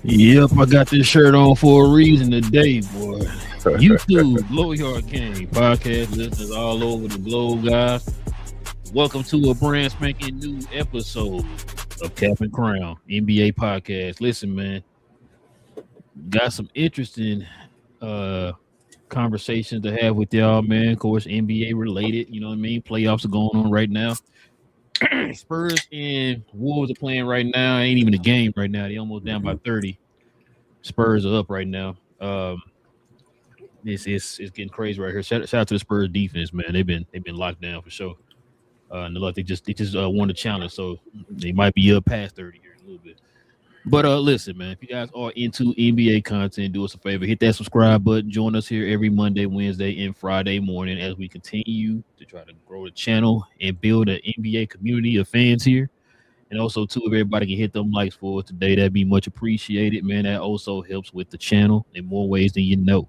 Yep, I got this shirt on for a reason today, boy. YouTube, Relle King, podcast listeners all over the globe, guys. Welcome to a brand spanking new episode of Cap and Crown NBA podcast. Listen, man, got some interesting conversations to have with y'all, man. Of course, NBA related, you know what I mean? Playoffs are going on right now. Spurs and Wolves are playing right now. Ain't even a game right now. They almost down by 30. Spurs are up right now. It's getting crazy right here. Shout out to the Spurs defense, man. They've been locked down for sure. And look, they just won the challenge, so they might be up past 30 here in a little bit. But listen, man, if you guys are into NBA content, do us a favor, hit that subscribe button. Join us here every Monday, Wednesday, and Friday morning as we continue to try to grow the channel and build an NBA community of fans here. And also, too, if everybody can hit them likes for today, that'd be much appreciated, man. That also helps with the channel in more ways than you know.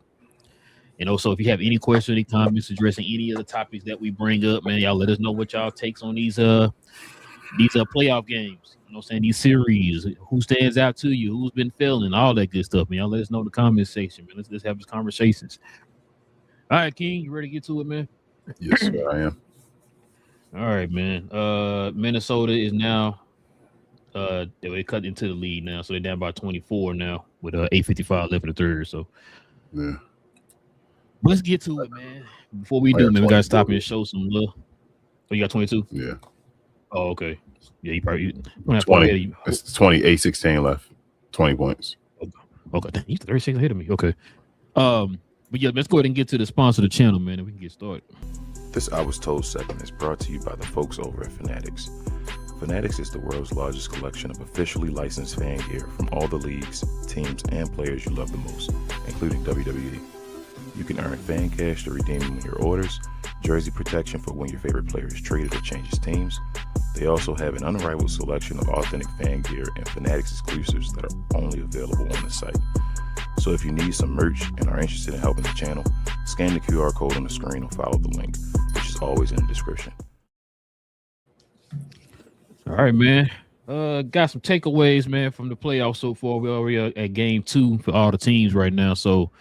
And also, if you have any questions, any comments addressing any of the topics that we bring up, man, y'all let us know what y'all takes on these playoff games. You know what I'm saying? These series, who stands out to you, who's been failing, all that good stuff, man. Y'all let us know in the comment section, man. Let's have these conversations. All right, King, you ready to get to it, man? Yes, sir, I am. All right, man. Minnesota is now they cut into the lead now, so they're down by 24 now with 8:55 left in the third. So yeah. Let's get to it, man. Before we do, man, we gotta stop and show some love. Oh, you got 22? Yeah. Oh, okay. Yeah, you probably 20. It's 28-16 left. 20 points. Okay. He's 36 ahead of me. Okay. But yeah, let's go ahead and get to the sponsor of the channel, man, and we can get started. This I Was Told segment is brought to you by the folks over at Fanatics. Fanatics is the world's largest collection of officially licensed fan gear from all the leagues, teams, and players you love the most, including WWE. You can earn fan cash to redeem when your orders, jersey protection for when your favorite player is traded or changes teams. They also have an unrivaled selection of authentic fan gear and Fanatics exclusives that are only available on the site. So if you need some merch and are interested in helping the channel, scan the QR code on the screen or follow the link, which is always in the description. All right, man. Got some takeaways, man, from the playoffs so far. We're already at game 2 for all the teams right now, so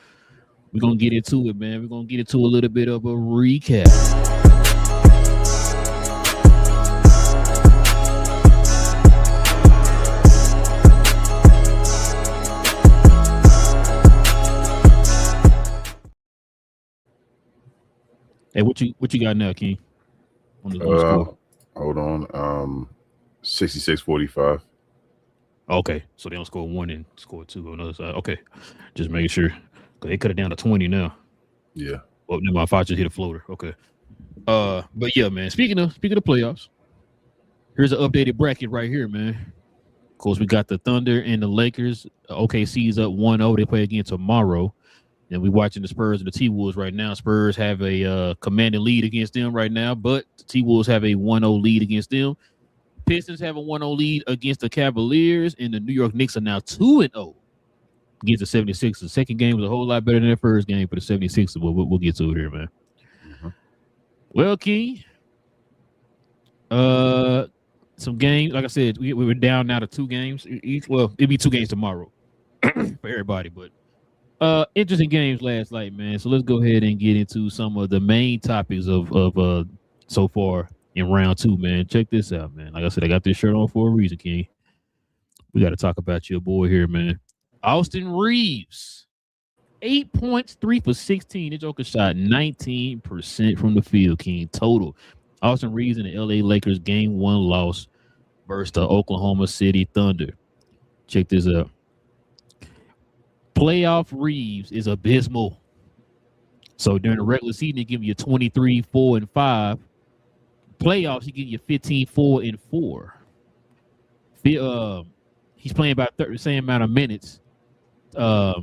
we're going to get into it, man. We're going to get into a little bit of a recap. Hey, what you got now, King? On the score? Hold on. 66-45. Okay, so they don't score 1 and score 2 on the other side. Okay, just making sure. Because they cut it down to 20 now. Yeah. Well, never mind. If I just hit a floater. Okay. But yeah, man. Speaking of playoffs, here's an updated bracket right here, man. Of course, we got the Thunder and the Lakers. OKC's up 1-0. They play again tomorrow. And we're watching the Spurs and the T-Wolves right now. Spurs have a commanding lead against them right now, but the T-Wolves have a 1-0 lead against them. Pistons have a 1-0 lead against the Cavaliers, and the New York Knicks are now 2-0 against the 76ers. The second game was a whole lot better than the first game for the 76ers, but we'll get to it here, man. Mm-hmm. Well, Key, some games, like I said, we were down now to 2 games each. Well, it'll be 2 games tomorrow for everybody, but interesting games last night, man. So let's go ahead and get into some of the main topics of so far in round 2, man. Check this out, man. Like I said, I got this shirt on for a reason, King. We got to talk about your boy here, man. Austin Reaves, 8 points, 3 for 16. The Joker shot 19% from the field, King, total. Austin Reaves and the LA Lakers game 1 loss versus the Oklahoma City Thunder. Check this out. Playoff Reaves is abysmal. So during the regular season, they give you 23, 4, and 5. Playoffs, he give you 15, 4, and 4. He's playing about the same amount of minutes. I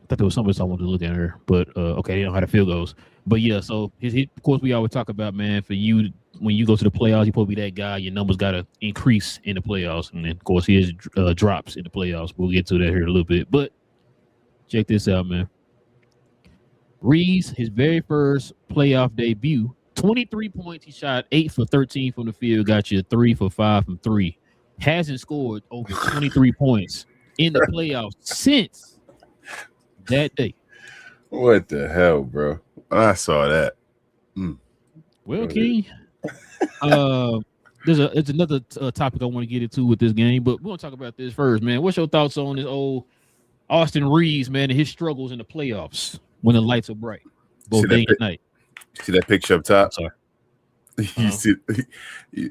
thought there was something else I wanted to look at here, but okay, they don't know how the field goes. But yeah, so of course, we always talk about, man, for you, when you go to the playoffs, you're supposed to be that guy. Your numbers got to increase in the playoffs. And then, of course, he has drops in the playoffs. We'll get to that here in a little bit. But check this out, man. Reeves, his very first playoff debut, 23 points. He shot 8 for 13 from the field, got you 3 for 5 from 3. Hasn't scored over 23 points in the playoffs since that day. What the hell, bro? I saw that. Well, King, there's another topic I want to get into with this game, but we're gonna talk about this first, man. What's your thoughts on this old Austin Reaves, man, and his struggles in the playoffs when the lights are bright, both day and night? See that picture up top? Sorry. You see,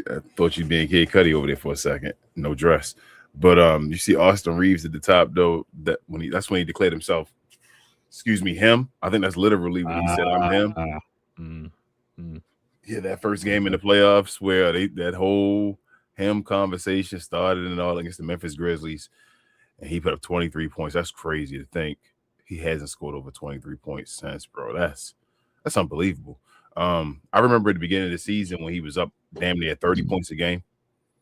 I thought you'd being Kid Cudi over there for a second. No dress, but you see Austin Reaves at the top though. That's when he declared himself. Excuse me, him. I think that's literally when he said, "I'm him." Yeah, that first game in the playoffs where that whole him conversation started and all against the Memphis Grizzlies, and he put up 23 points. That's crazy to think he hasn't scored over 23 points since, bro. That's unbelievable. I remember at the beginning of the season when he was up damn near 30 points a game,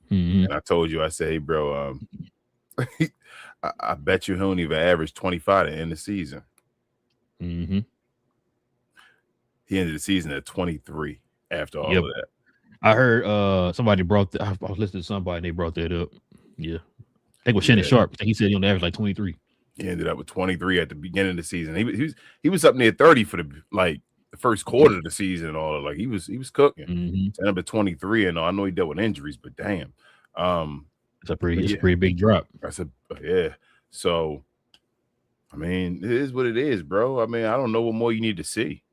and I told you, I said, "Hey, bro, I bet you he don't even average 25 to end the season." He ended the season at 23 after all of that. I heard somebody brought I was listening to somebody and they brought that up. Yeah. I think it was Shannon Sharp. He said he on average like 23. He ended up with 23 at the beginning of the season. He was up near 30 for the first quarter of the season and all. Like he was cooking. Ended up at 23, and I know he dealt with injuries, but damn, it's a pretty big drop. Yeah. So, I mean, it is what it is, bro. I mean, I don't know what more you need to see.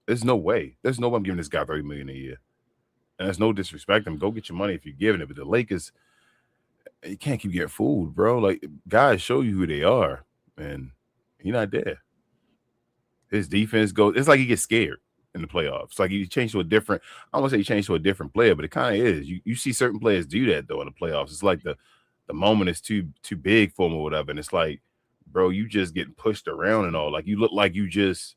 There's no way. There's no way I'm giving this guy $30 million a year, and there's no disrespect him. Go get your money if you're giving it. But the Lakers, you can't keep getting fooled, bro. Like guys show you who they are, and he's not there. His defense goes. It's like he gets scared in the playoffs. Like he changed to a different. I don't want to say he changed to a different player, but it kind of is. You see certain players do that though in the playoffs. It's like the moment is too big for him or whatever, and it's like, bro, you just getting pushed around and all. Like you look like you just,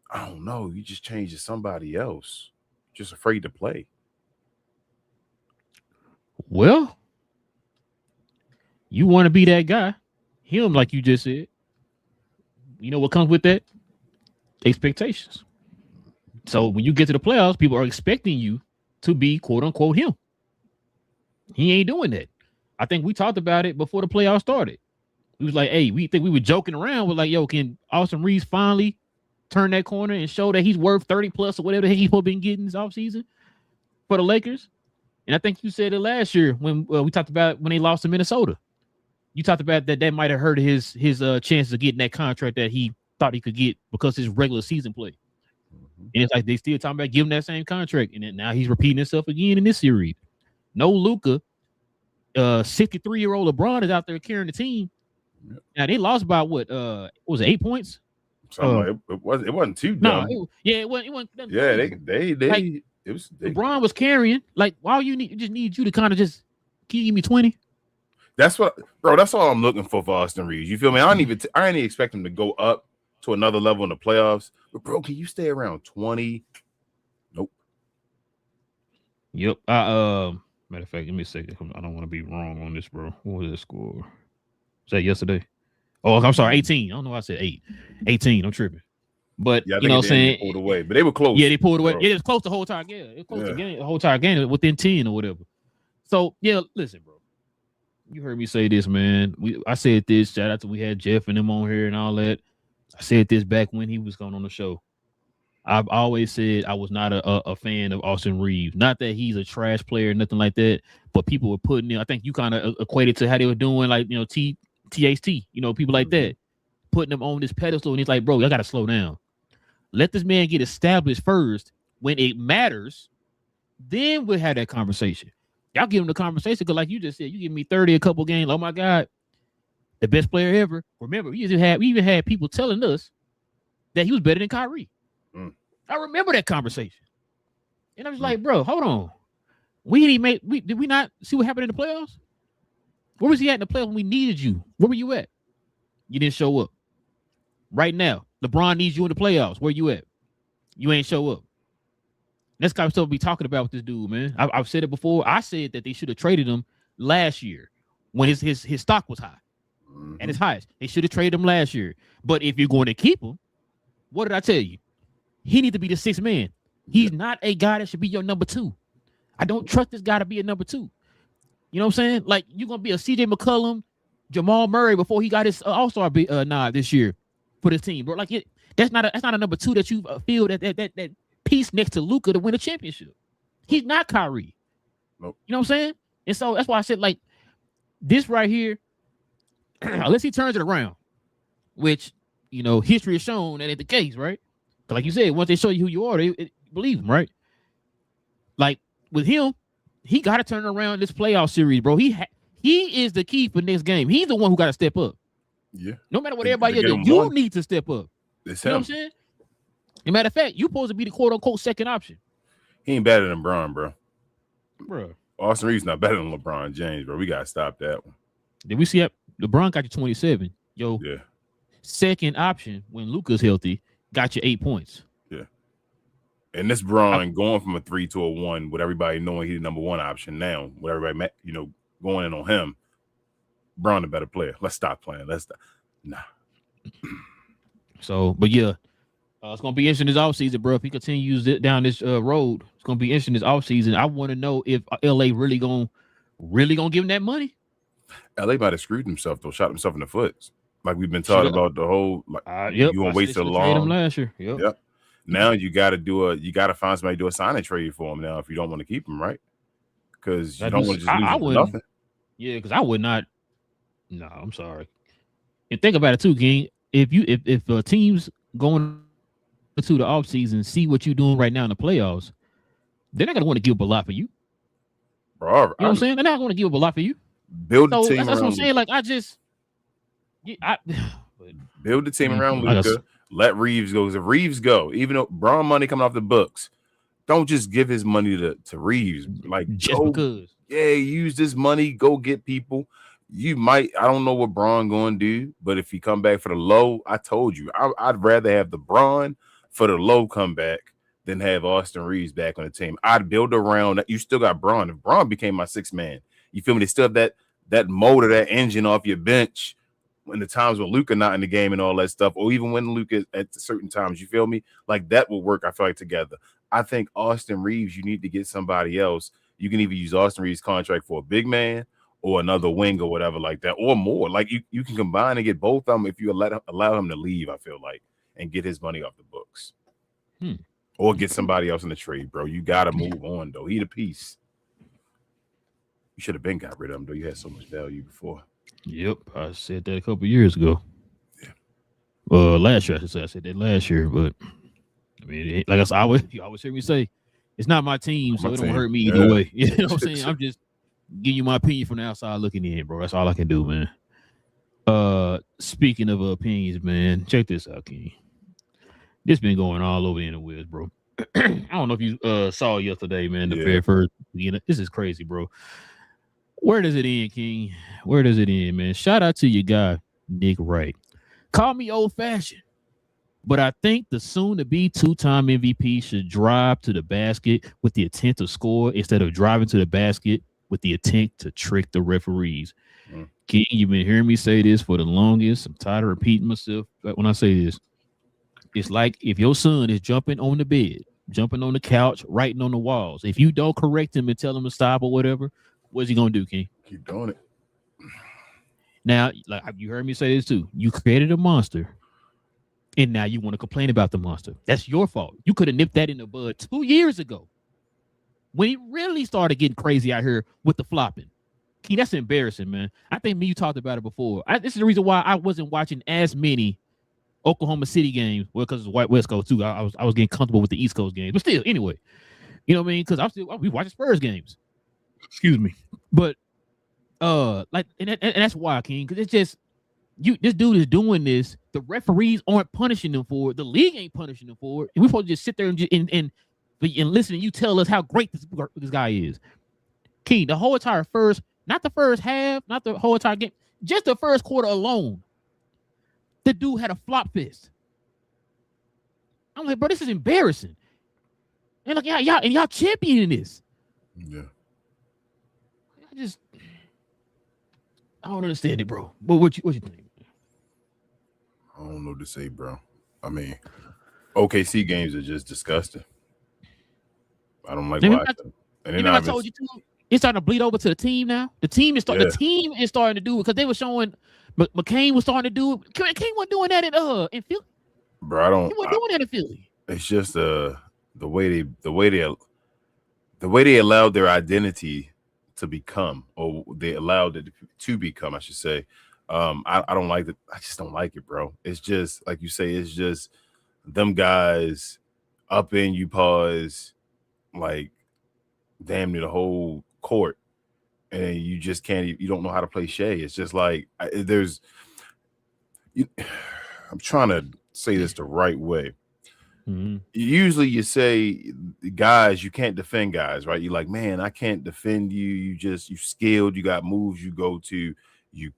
I don't know, you just changed to somebody else. Just afraid to play. Well, you want to be that guy. Him, like you just said. You know what comes with that? Expectations. So when you get to the playoffs, people are expecting you to be quote unquote him. He ain't doing that. I think we talked about it before the playoffs started. We was like, hey, we think we were joking around with like, yo, can Austin Reaves finally turn that corner and show that he's worth 30 plus or whatever he's been getting this offseason for the Lakers? And I think you said it last year when we talked about when they lost to Minnesota. You talked about that might have hurt his chances of getting that contract that he thought he could get because his regular season play. And it's like they still talking about giving that same contract, and then now he's repeating himself again in this series. No Luka, 63-year-old LeBron is out there carrying the team. Now they lost by what? Was it 8 points? It wasn't too dumb. It wasn't. Yeah, LeBron was carrying. Like, why just need you to kind of just give me 20? That's what, bro. That's all I'm looking for Austin Reaves. You feel me? I didn't expect him to go up to another level in the playoffs. But bro, can you stay around 20? Nope. Yep. Matter of fact, let me say, I don't want to be wrong on this, bro. What was that score? Was that yesterday? Oh, I'm sorry, 18. I don't know why I said 8. 18. I'm tripping. But you know what I'm saying? They pulled away, but they were close. Yeah, they pulled away. Bro. Yeah, it was close the whole time. Yeah, it was close the whole entire game within 10 or whatever. So yeah, listen, bro. You heard me say this, man. I said this. Shout out to we had Jeff and them on here and all that. I said this back when he was going on the show. I've always said I was not a fan of Austin Reaves. Not that he's a trash player, nothing like that. But people were putting in. I think you kind of equated to how they were doing, like THT. People like that, putting them on this pedestal. And he's like, bro, I got to slow down. Let this man get established first. When it matters, then we'll have that conversation. Y'all give him the conversation because, like you just said, you give me 30 a couple games. Oh my God, the best player ever. Remember, we even had people telling us that he was better than Kyrie. I remember that conversation, and I was like, bro, hold on. Did we not see what happened in the playoffs? Where was he at in the playoffs when we needed you? Where were you at? You didn't show up. Right now, LeBron needs you in the playoffs. Where you at? You ain't show up. That's kind of stuff we talking about with this dude, man. I've said it before. I said that they should have traded him last year when his stock was high at its highest. They should have traded him last year. But if you're going to keep him, what did I tell you? He needs to be the sixth man. He's not a guy that should be your number 2. I don't trust this guy to be a number 2. You know what I'm saying? Like, you're going to be a CJ McCollum, Jamal Murray before he got his All-Star nod this year for this team, bro. Like that's not a number 2 that you feel that piece next to Luka to win a championship. He's not Kyrie. Nope. You know what I'm saying? And so that's why I said like this right here, unless he turns it around, which history has shown that ain't the case, right? But like you said, once they show you who you are, they believe him, right? Like with him, he got to turn around this playoff series, bro. He is the key for next game. He's the one who got to step up. Yeah. No matter what everybody else does, you need to step up. It's you know him. what I'm saying? As a matter of fact, you supposed to be the quote-unquote second option. He ain't better than Bron, bro. Bro. Austin Reaves not better than LeBron James, bro. We got to stop that one. Did we see that? LeBron got you 27. Yo, yeah. Second option when Luka's healthy got you 8 points. Yeah. And this Bron going from a 3 to a 1 with everybody knowing he's the number 1 option now, with everybody, going in on him. Bron a better player. Let's stop playing. Nah. So, but yeah, it's going to be interesting this offseason, bro. If he continues down this road, it's going to be interesting this offseason. I want to know if LA really going to give him that money. LA might have screwed himself, though, shot himself in the foot. Like we've been talking about the whole, you want to wait so long. Him last year. Yep. Now you got to find somebody to do a sign and trade for him now if you don't want to keep him, right? Because you don't want to just lose him for nothing. Yeah, because I would not. No, I'm sorry. And think about it too, King. If teams going to the offseason see what you're doing right now in the playoffs, they're not going to want to give up a lot for you. Bro, you know what I'm saying? They're not going to give up a lot for you. Build the team that's around what I'm saying. Like build the team around Luka. Let Reaves go. Because if Reaves go, even though Bron money coming off the books, don't just give his money to Reaves. Like just because. Yeah, use this money. Go get people. You might. I don't know what Bron going to do, but if he come back for the low, I told you, I'd rather have the Bron for the low comeback than have Austin Reaves back on the team. I'd build around that. You still got Bron. If Bron became my 6th man, you feel me? They still have that motor, that engine off your bench when the times when Luka not in the game and all that stuff, or even when Luka at certain times, you feel me? Like that will work, I feel like, together. I think Austin Reaves, you need to get somebody else. You can either use Austin Reaves' contract for a big man or another wing or whatever like that, or more. Like you can combine and get both of them if you allow him to leave, I feel like, and get his money off the books. Or get somebody else in the trade, bro. You got to move on, though. He the piece. You should have been got rid of him, though. You had so much value before. Yep, I said that a couple years ago. Yeah. Last year, I should say. I said that last year, but I mean, like you always hear me say, it's not my team, so it don't hurt me either way. You know what I'm saying? I'm just giving you my opinion from the outside looking in, bro. That's all I can do, man. Speaking of opinions, man, check this out, King. This been going all over the interwebs, bro. I don't know if you saw yesterday, man. The very first, this is crazy, bro. Where does it end, King? Where does it end, man? Shout out to your guy, Nick Wright. Call me old-fashioned, but I think the soon-to-be 2-time MVP should drive to the basket with the intent to score instead of driving to the basket with the intent to trick the referees. King, you've been hearing me say this for the longest. I'm tired of repeating myself when I say this. It's like if your son is jumping on the bed, jumping on the couch, writing on the walls. If you don't correct him and tell him to stop or whatever, what's he going to do, King? Keep doing it. Now, like you heard me say this too. You created a monster, and now you want to complain about the monster. That's your fault. You could have nipped that in the bud 2 years ago when he really started getting crazy out here with the flopping. King, that's embarrassing, man. I think you talked about it before. This is the reason why I wasn't watching as many Oklahoma City games. Well, because it's West Coast too. I was getting comfortable with the East Coast games, but still, anyway, you know what I mean? Because we watching Spurs games. Excuse me, but and that's why, King. Because it's just this dude is doing this. The referees aren't punishing them for it. The league ain't punishing them for it. And we're supposed to just sit there and listen. And you tell us how great this guy is, King. The whole entire first, not the first half, not the whole entire game, just the first quarter alone. The dude had a flop fist. I'm like, bro, this is embarrassing. And like, y'all championing this. Yeah. I don't understand it, bro. But what you think? I don't know what to say, bro. I mean, OKC games are just disgusting. I don't like watching them. And then I told you too. It's starting to bleed over to the team now. The team is starting to do it because they were showing McCain was starting to do it. King wasn't doing that in Philly. Bro, He wasn't doing that in Philly. It's just the way they allowed their identity to become, or they allowed it to become, I should say. I don't like it. I just don't like it, bro. It's just like you say. It's just them guys up in you pause, like damn near the whole court, and you just can't. You don't know how to play Shea. It's just like I'm trying to say this the right way. Mm-hmm. Usually you say guys, you can't defend guys, right? You're like, man, I can't defend you. You skilled, you got moves, you go to, you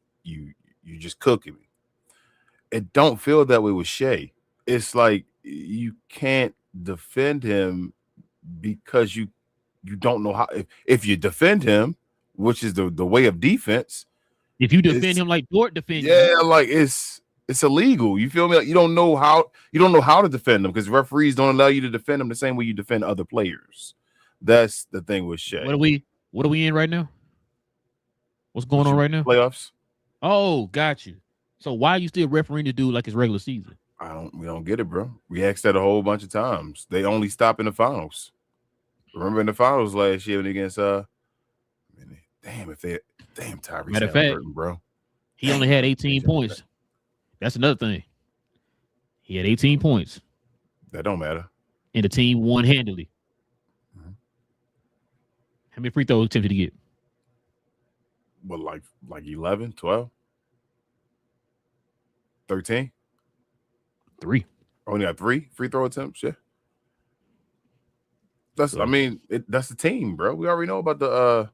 just cooking me. It don't feel that way with Shea. It's like you can't defend him because you don't know how. If you defend him, which is the way of defense. If you defend him like Dort defends, like it's illegal. You feel me? Like you don't know how to defend them because referees don't allow you to defend them the same way you defend other players. That's the thing with Shea. What are we in right now? What's going on right now? Playoffs. Oh, got you. So why are you still refereeing the dude like it's regular season? We don't get it, bro. We asked that a whole bunch of times. They only stop in the finals. Remember in the finals last year when against Tyrese matter of fact, hurting, bro. He only had 18 points. That's another thing. He had 18 points. That don't matter. And the team won handily. Mm-hmm. How many free throws attempts did he get? Well, like 11, 12, 13? 3. Only got 3 free throw attempts, yeah. That's the team, bro. We already know about the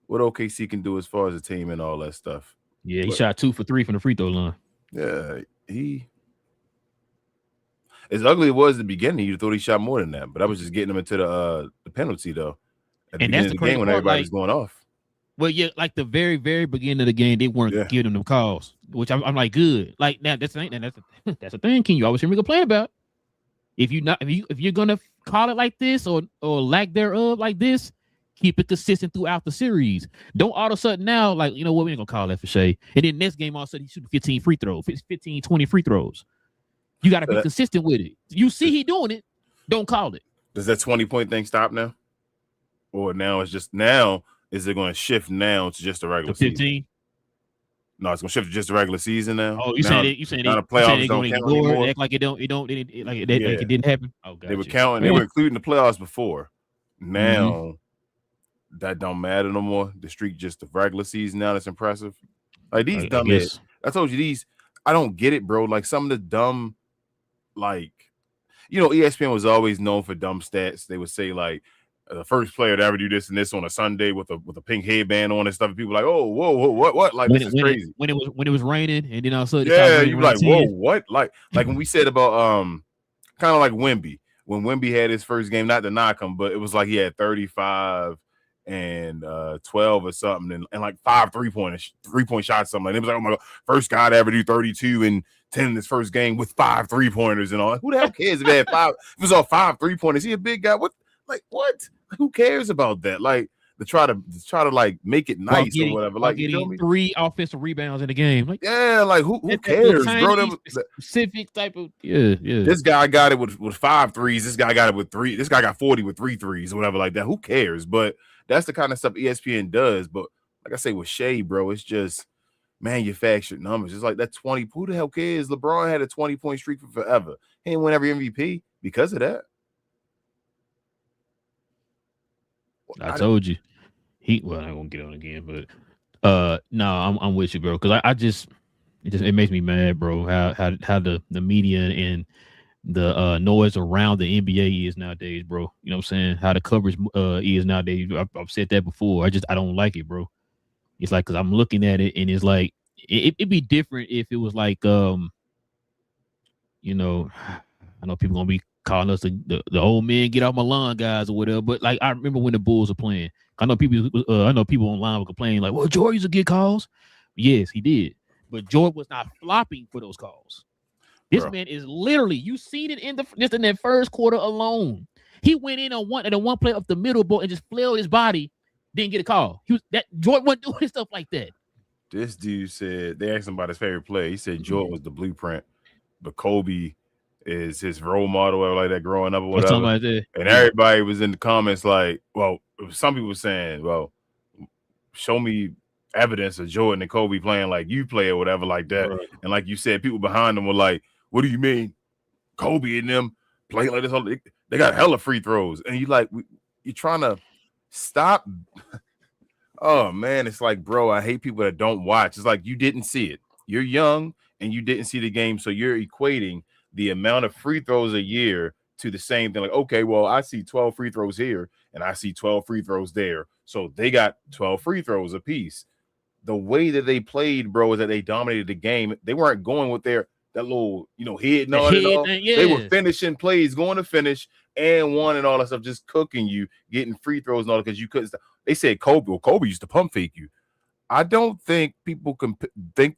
what OKC can do as far as a team and all that stuff. Yeah, he shot 2 for 3 from the free throw line. Yeah, as ugly it was at the beginning, you thought he shot more than that, but I was just getting him into the penalty though. At the beginning of the game when everybody's going off. Well, yeah, like the very, very beginning of the game, they weren't giving them calls, which I'm like, good. Like now, that's the thing. King, you always hear me complain about. If you're gonna call it like this or lack thereof like this, keep it consistent throughout the series. Don't all of a sudden now, like, you know what, we ain't gonna call that for Shea. And then next game, all of a sudden, he's shooting 15 free throws, 15, 20 free throws. You got to be consistent with it. You see he doing it, don't call it. Does that 20-point thing stop now? Or now is it going to shift now to just a regular 15? Season? No, it's going to shift to just a regular season now. Oh, you saying the playoffs don't count anymore? Act like it didn't happen. Oh, gotcha. They were counting. They were including the playoffs before. Now that don't matter no more. The streak just the regular season now. That's impressive. Like these dumbass. I told you these. I don't get it, bro. Like some of the dumb, like, ESPN was always known for dumb stats. They would say like the first player to ever do this and this on a Sunday with a pink headband on and stuff. And people were like, oh, whoa, what? Like this is crazy. When it was raining and then all of a sudden, you're like, whoa, what? Like when we said about kind of like Wemby. When Wemby had his first game, not to knock him, but it was like he had 35 and 12 or something, and like 5 3-point shots, something. Like it was like, oh my god, first guy to ever do 32 and 10 in his first game with 5 3-pointers and all. Who the hell cares if he had 5? If it was all 5 3-pointers, he a big guy. What? Who cares about that? Like to try to like make it nice or whatever. Like getting 3 offensive rebounds in the game. Like like who cares, bro? Specific type of yeah. This guy got it with 5 threes. This guy got it with 3. This guy got 40 with 3 threes or whatever like that. Who cares? But that's the kind of stuff ESPN does. But like I say with Shea, bro, it's just manufactured numbers. It's like that 20. Who the hell cares? LeBron had a 20-point streak for forever. He didn't win every MVP because of that. I told you. I'm gonna get on again, but no, I'm with you, bro. Because it makes me mad, bro. How the media and the noise around the NBA is nowadays, bro. You know what I'm saying? How the coverage is nowadays. I've said that before. I don't like it, bro. It's like because I'm looking at it and it's like it'd be different if it was like I know people gonna be calling us the old men get off my lawn guys or whatever, but like I remember when the Bulls were playing. I know people online were complaining like, well, Jordan used to get calls. Yes, he did, but Jordan was not flopping for those calls. This man is literally, you seen it in that first quarter alone. He went in on one play up the middle ball and just flailed his body didn't get a call. Jordan wasn't doing stuff like that. This dude said they asked him about his favorite play. He said Jordan was the blueprint, but Kobe is his role model or like that growing up or whatever. Like that. And everybody was in the comments like, well, some people were saying, well, show me evidence of Jordan and Kobe playing like you play or whatever like that. Right. And like you said, people behind them were like, what do you mean? Kobe and them play like this? They got hella free throws. And you're trying to stop. Oh, man, it's like, bro, I hate people that don't watch. It's like you didn't see it. You're young and you didn't see the game, so you're equating the amount of free throws a year to the same thing. Like, okay, well, I see 12 free throws here and I see 12 free throws there. So they got 12 free throws apiece. The way that they played, bro, is that they dominated the game. They weren't going with that little, head nod and all. Yes. They were finishing plays, going to finish and one and all that stuff, just cooking you, getting free throws and all because you couldn't stop. They said Kobe used to pump fake you. I don't think people can think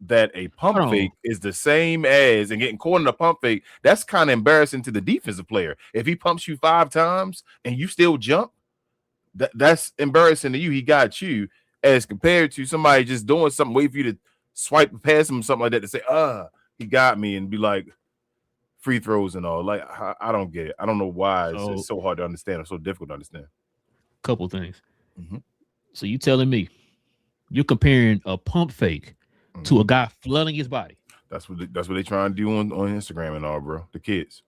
that a pump fake is the same as and getting caught in a pump fake. That's kind of embarrassing to the defensive player. If he pumps you 5 times and you still jump, that's embarrassing to you. He got you as compared to somebody just doing something, wait for you to swipe past him, something like that to say, he got me, and be like free throws and all. Like, I don't get it. I don't know why it's so hard to understand or so difficult to understand. Couple things. Mm-hmm. So you telling me you're comparing a pump fake to a guy flooding his body? That's what they trying to do on Instagram and all, bro. The kids,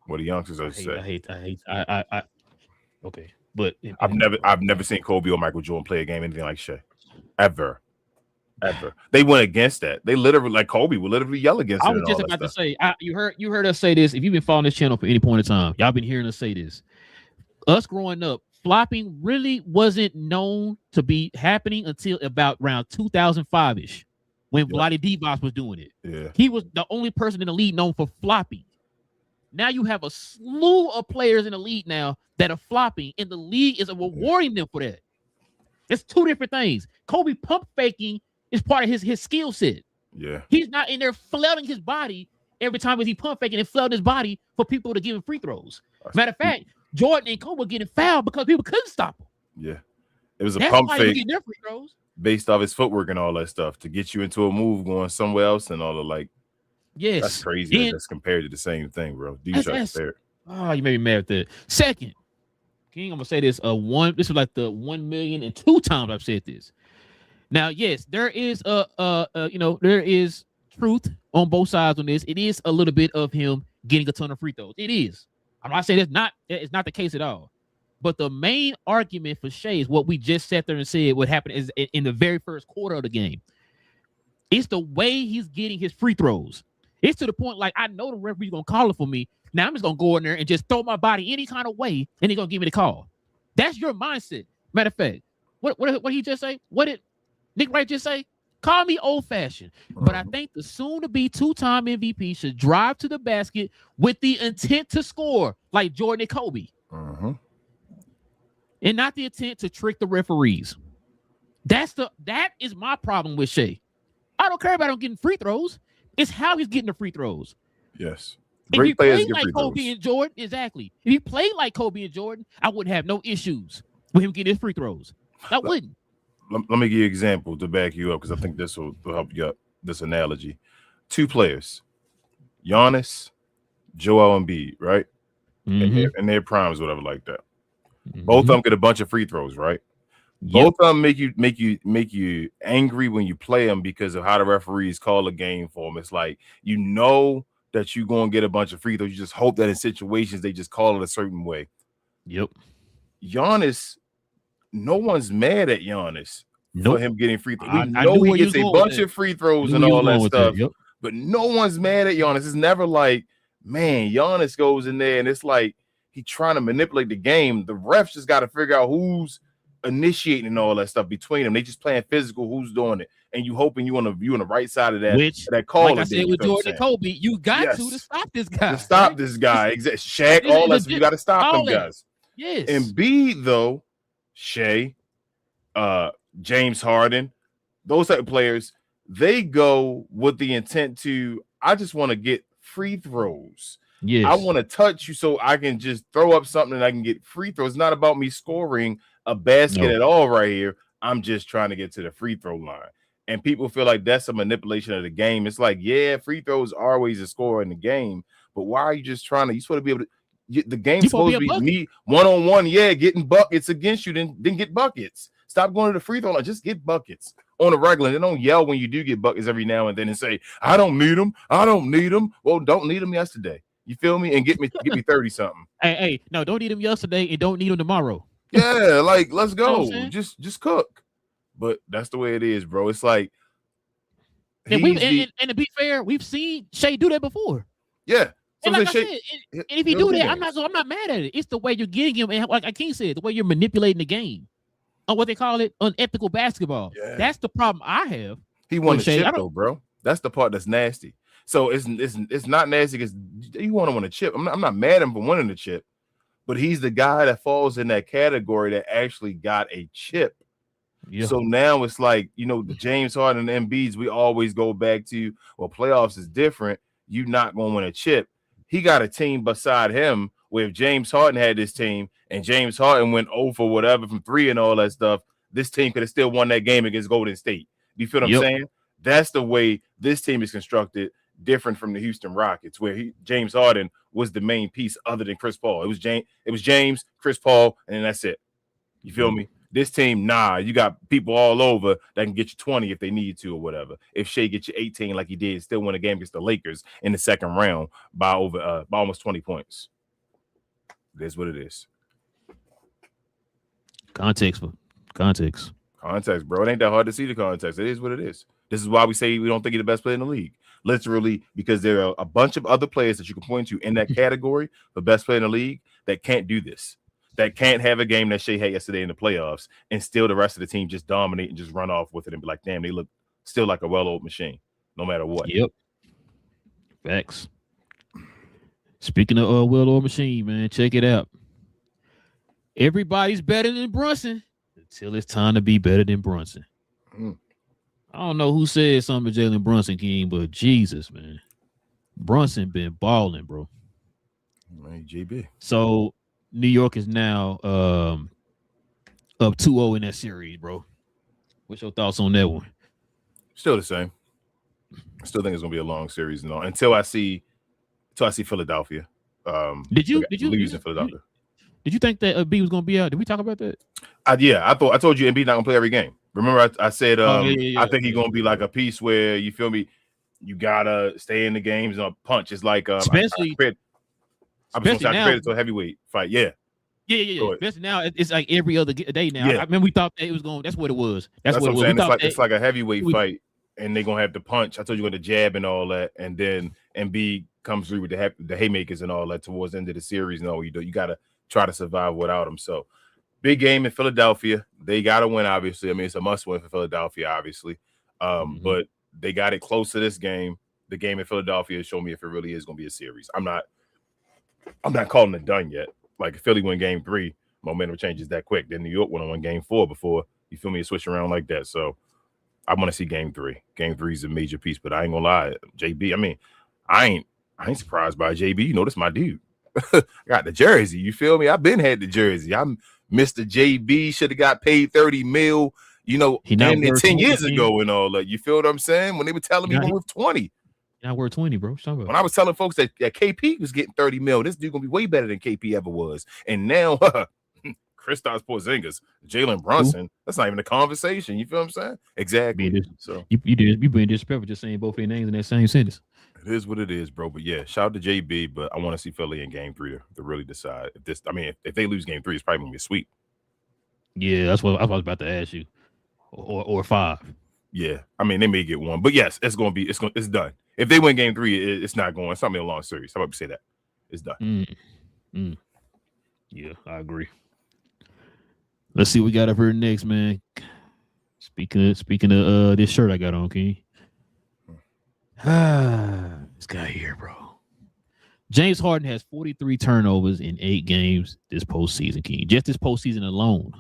what the youngsters are saying. I okay, but I've never seen Kobe or Michael Jordan play a game anything like Shea, ever. They went against that. They literally, like Kobe, would literally yell against it. I was just about to say, you heard us say this. If you've been following this channel for any point in time, y'all been hearing us say this. Us growing up, flopping really wasn't known to be happening until about around 2005-ish, when Vlade Divac was doing it. Yeah, he was the only person in the league known for flopping. Now you have a slew of players in the league now that are flopping, and the league is rewarding them for that. It's two different things. Kobe pump faking is part of his skill set. Yeah, he's not in there flooding his body every time he pump faking and flooding his body for people to give him free throws. Matter of fact, Jordan and Kobe were getting fouled because people couldn't stop him. Yeah, it was a pump fake their free throws based off his footwork and all that stuff to get you into a move going somewhere else and all the like. Yes, that's crazy. That's compared to the same thing, bro. These are compared. Oh, you made me mad with that. Second, King, I'm gonna say this. This is like the 1,000,002 times I've said this. Now, yes, there is there is truth on both sides on this. It is a little bit of him getting a ton of free throws. It is. I'm not saying it's not the case at all. But the main argument for Shea is what we just sat there and said what happened is in the very first quarter of the game. It's the way he's getting his free throws. It's to the point like I know the referee's gonna call it for me. Now I'm just gonna go in there and just throw my body any kind of way, and he's gonna give me the call. That's your mindset. Matter of fact, what he just say? What did Nick Wright just say? Call me old-fashioned, but I think the soon-to-be 2-time MVP should drive to the basket with the intent to score, like Jordan and Kobe, and not the intent to trick the referees. That is my problem with Shea. I don't care about him getting free throws. It's how he's getting the free throws. Yes. If he played like Kobe and Jordan, exactly. If he played like Kobe and Jordan, I wouldn't have no issues with him getting his free throws. I wouldn't. Let me give you an example to back you up because I think this will help you up. This analogy: 2 players, Giannis, Joel Embiid, right? In their primes, whatever like that. Both of them get a bunch of free throws, right? Yep. Both of them make you angry when you play them because of how the referees call a game for them. It's like you know that you're going to get a bunch of free throws. You just hope that in situations they just call it a certain way. Yep. Giannis. No one's mad at Giannis for him getting free throws. We know he gets a bunch of free throws and all that stuff, but no one's mad at Giannis. It's never like, man, Giannis goes in there and it's like he's trying to manipulate the game. The refs just got to figure out who's initiating and all that stuff between them. They just playing physical, who's doing it, and you hoping you on the right side of that. That call. Like I said with Jordan and Kobe, you got to stop this guy. To stop this guy, exactly. Shaq, all that. You got to stop them guys. Yes. Embiid though. Shea, James Harden, those type of players, they go with the intent to, I just want to get free throws. Yes. I want to touch you so I can just throw up something and I can get free throws. It's not about me scoring. a basket No. at all right here. I'm just trying to get to the free throw line. And people feel like that's a manipulation of the game. It's like, yeah, free throws are always a score in the game, but why are you just trying to? You supposed to be able to. The game's supposed to be me one-on-one, getting buckets against you, then get buckets. Stop going to the free throw line. Just get buckets on the regular. They don't yell when you do get buckets every now and then and say, I don't need them. I don't need them. Well, don't need them yesterday. You feel me? And get me 30 something. Hey, no, don't need them yesterday and don't need them tomorrow. Yeah, like let's go. You know just cook. But that's the way it is, bro. It's like and to be fair, we've seen Shea do that before. Yeah. And like I said, and if you do that, I'm not mad at it. It's the way you're getting him, and like King said, the way you're manipulating the game. On what they call it, unethical basketball. Yeah. That's the problem I have. He won the chip though, bro. That's the part that's nasty. So it's not nasty because you want to win a chip. I'm not mad at him for winning the chip, but he's the guy that falls in that category that actually got a chip. Yeah. So now it's like, the James Harden and Embiids, we always go back to, well, playoffs is different. You're not going to win a chip. He got a team beside him where if James Harden had this team and James Harden went 0 for whatever from 3 and all that stuff, this team could have still won that game against Golden State. Do you feel what I'm saying? That's the way this team is constructed, different from the Houston Rockets, where James Harden was the main piece other than Chris Paul. It was James, Chris Paul, and then that's it. You feel me? This team, you got people all over that can get you 20 if they need to or whatever. If Shea gets you 18 like he did, still win a game against the Lakers in the second round by almost 20 points. That's what it is. Context, bro. Context, bro. It ain't that hard to see the context. It is what it is. This is why we say we don't think he's the best player in the league. Literally, because there are a bunch of other players that you can point to in that category for best player in the league that can't do this. That can't have a game that Shea had yesterday in the playoffs and still the rest of the team just dominate and just run off with it and be like, damn, they look still like a well-oiled machine, no matter what. Yep. Facts. Speaking of well-oiled machine, man, check it out. Everybody's better than Brunson until it's time to be better than Brunson. I don't know who said something to Jalen Brunson, King, but Jesus, man. Brunson been balling, bro. Man, JB. So New York is now up 2-0 in that series, bro. What's your thoughts on that one? Still the same. I still think it's gonna be a long series until I see Philadelphia. Did you lose in Philadelphia? Did you think that B was gonna be out? Did we talk about that? Yeah, I told you Embiid not gonna play every game. Remember, I said I think he's gonna be like a piece where you feel me. You gotta stay in the games and punch. It's like especially now it's a heavyweight fight. Yeah. Especially now it's like every other day now. Yeah. I mean, we thought that it was going. That's what it was. That's what it was. I'm saying. It's like a heavyweight fight, and they're gonna have to punch. I told you going to jab and all that, and then Embiid comes through with the haymakers and all that towards the end of the series. No, you gotta try to survive without him. So big game in Philadelphia. They gotta win, obviously. I mean, it's a must win for Philadelphia, obviously. But they got it close to this game. The game in Philadelphia showed me if it really is gonna be a series. I'm not calling it done yet. Like if Philly win game 3, momentum changes that quick. Then New York went on game 4 before you feel me to switch around like that. So I want to see game 3. Game 3 is a major piece, but I ain't gonna lie, JB. I mean, I ain't surprised by JB. You know, that's my dude. I got the jersey. You feel me? I've been had the jersey. I'm Mr. JB. Should have got paid $30 million. You know, 10 years ago and all that. You feel what I'm saying? When they were telling me he was 20. Now we're 20, bro. When I was telling folks that KP was getting $30 million, this dude gonna be way better than KP ever was. And now, Kristaps Porzingis, Jalen Brunson, that's not even a conversation. You feel what I'm saying? Exactly. So you being disrespectful just saying both their names in that same sentence. It is what it is, bro. But yeah, shout out to JB. But I want to see Philly in game 3 to really decide if this. I mean, if they lose game 3, it's probably gonna be a sweep. Yeah, that's what I was about to ask you, or 5. Yeah, I mean they may get 1, but yes, it's done. If they win game 3, it's not going. It's not gonna be a long series. How about we say that? It's done. Yeah, I agree. Let's see what we got up here next, man. Speaking of this shirt I got on, King. This guy here, bro. James Harden has 43 turnovers in 8 games this postseason, King. Just this postseason alone.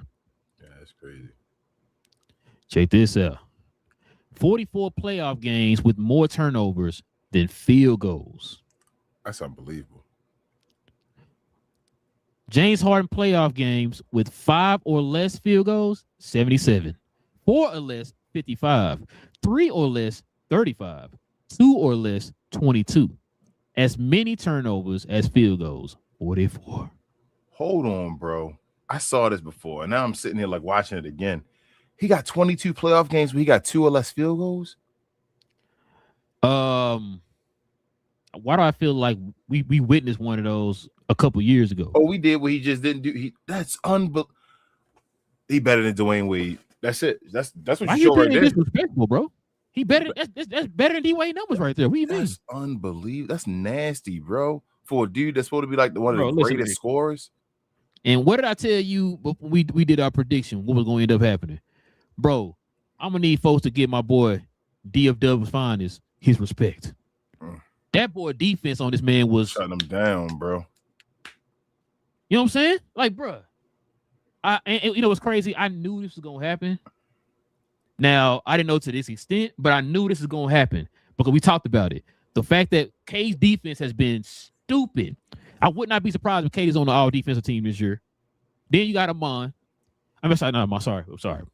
Yeah, that's crazy. Check this out. 44 playoff games with more turnovers than field goals. That's unbelievable. James Harden playoff games with 5 or less field goals, 77. 4 or less, 55. 3 or less, 35. 2 or less, 22. As many turnovers as field goals, 44. Hold on, bro. I saw this before, and now I'm sitting here like watching it again. He got 22 playoff games where he got 2 or less field goals. Why do I feel like we witnessed one of those a couple years ago? Oh, we did what he just didn't do. That's unbelievable. He better than Dwayne Wade. That's it. That's what Why you show right there. Disrespectful, bro. He better. That's better than D-Wade numbers right there. What do you mean? That's unbelievable. That's nasty, bro. For a dude that's supposed to be like one of the greatest scorers. And what did I tell you before we did our prediction? What was going to end up happening, bro? I'm gonna need folks to give my boy DFW's finest his respect. That boy defense on this man was shutting him down, bro. You know what I'm saying? Like, bro. And you know what's crazy? I knew this was gonna happen. Now, I didn't know to this extent, but I knew this was gonna happen because we talked about it. The fact that K's defense has been stupid. I would not be surprised if K's on the all defensive team this year. Then you got Amon. I'm sorry, not Amon. Sorry.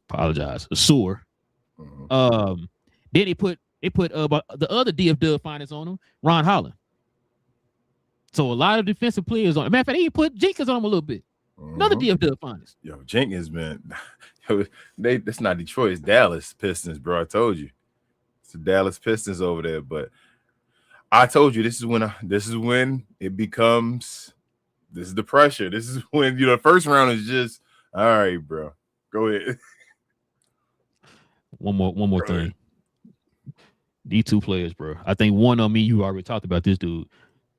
Apologize. Sewer. Then they put the other DFW finest on him, Ron Holland. So a lot of defensive players on. Matter of fact, they put Jenkins on him a little bit. Another DFW finest. Yo, Jenkins, man. That's not Detroit, it's Dallas Pistons, bro. I told you. It's the Dallas Pistons over there. But I told you this is when it becomes the pressure. This is when the first round is just all right, bro. Go ahead. One more thing. These two players, bro. I think one on me, you already talked about this dude.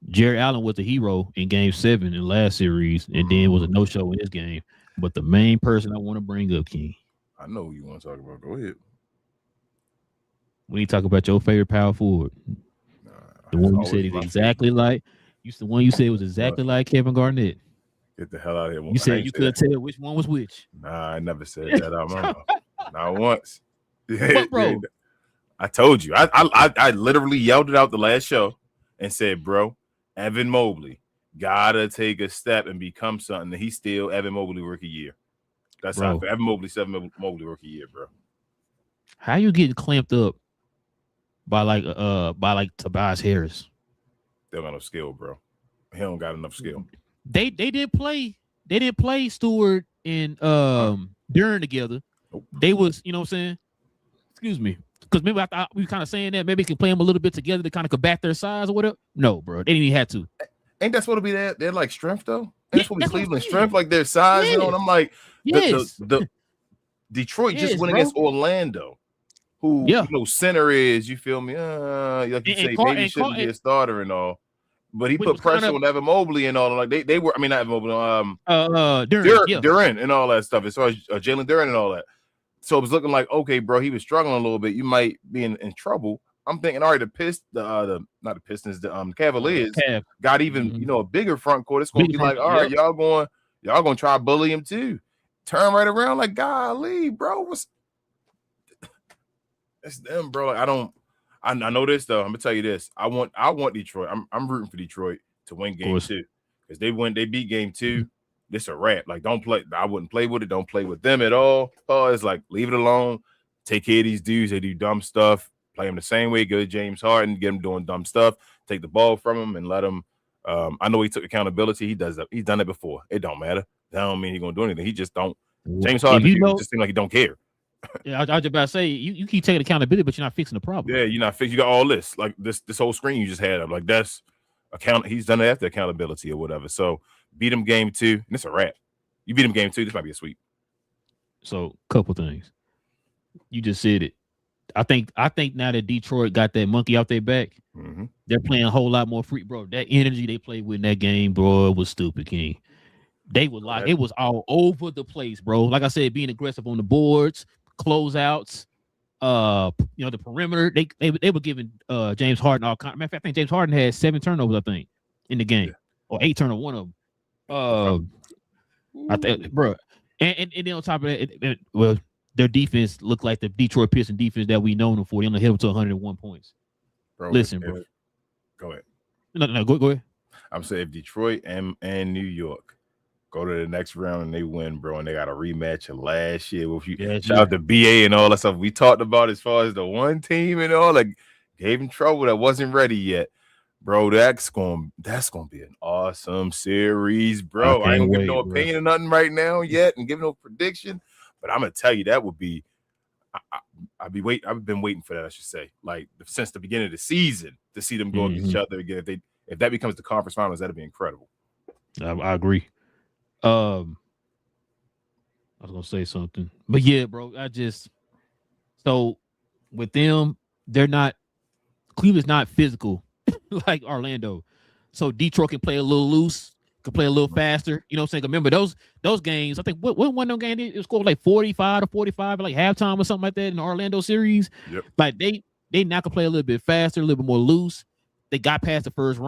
Jared Allen was the hero in game 7 in the last series, and then was a no-show in this game. But the main person I want to bring up, King. I know who you want to talk about. Go ahead. When you talk about your favorite power forward, the one you said is exactly like Kevin Garnett. Get the hell out of here. You said you couldn't tell which one was which. Nah, I never said that out my mouth. Not once. What, bro? I told you. I literally yelled it out the last show and said, bro, Evan Mobley gotta take a step and become something. He's still Evan Mobley rookie year. That's how Evan Mobley rookie year, bro. How you getting clamped up by like Tobias Harris? They don't got no skill, bro. He don't got enough skill. They didn't play Stewart and Duren together. Nope. They was, you know what I'm saying? Excuse me. Because maybe I thought we were kind of saying that maybe they can play them a little bit together to kind of combat their size or whatever. No, bro. They didn't even have to. Ain't that supposed to be they're like strength though? That's what Cleveland strength, like their size, you know. And I'm like, the Detroit just went against Orlando, who center is, you feel me? Like you say, maybe shouldn't be a starter and all. But he put pressure on Evan Mobley and all. Like they were, I mean, not Evan Mobley, Duren and all that stuff, as far as Jalen Duren and all that. So it was looking like, okay, bro, he was struggling a little bit. You might be in trouble. I'm thinking, all right, the Cavaliers got even, a bigger front court. It's going to be like, all right, y'all going to try to bully him too. Turn right around like, golly, bro, it's them, bro. Like, I know this though. I'm gonna tell you this. I want Detroit. I'm rooting for Detroit to win game 2 because they beat game 2. This a wrap. Like, don't play. I wouldn't play with it. Don't play with them at all. Oh, it's like, leave it alone. Take care of these dudes. They do dumb stuff. Play them the same way. Go to James Harden. Get him doing dumb stuff. Take the ball from him and let him. I know he took accountability. He does that. He's done it before. It don't matter. That don't mean he's gonna do anything. He just don't. James Harden just seems like he don't care. Yeah, I was just about to say you keep taking accountability, but you're not fixing the problem. Yeah, you're not fixing. You got all this, like this whole screen you just had up. Like that's He's done it after accountability or whatever. So beat him game 2, and it's a wrap. You beat him game 2, this might be a sweep. So, couple things. You just said it. I think now that Detroit got that monkey off their back, they're playing a whole lot more free, bro. That energy they played with in that game, bro, was stupid, King. They were like, it was all over the place, bro. Like I said, being aggressive on the boards, closeouts, the perimeter. They were giving James Harden all kind. Matter of fact, I think James Harden had 7 turnovers, I think, in the game, or 8 turnovers, one of them. I think, bro, and then on top of that, their defense looked like the Detroit Pistons defense that we know them for. They only hit them to 101 points. Bro, listen, bro. Go ahead. No, go ahead. I'm saying if Detroit and New York go to the next round and they win, bro. And they got a rematch of last year with you. Yeah, Shout out to BA and all that stuff we talked about as far as the one team and all, like gave him trouble that wasn't ready yet. Bro, that's gonna be an awesome series, bro. I ain't gonna give no opinion or nothing right now yet and give no prediction, but I'm gonna tell you that would be. I've been waiting for that, I should say, like since the beginning of the season to see them go against each other again. If that becomes the conference finals, that'd be incredible. I agree. I was gonna say something, but yeah, bro. So with them, Cleveland's not physical like Orlando. So Detroit can play a little loose, can play a little faster. You know what I'm saying? Remember those games, I think what one of them games, it scored like 45 to 45 like halftime or something like that in the Orlando series. Yep. Like they now can play a little bit faster, a little bit more loose. They got past the first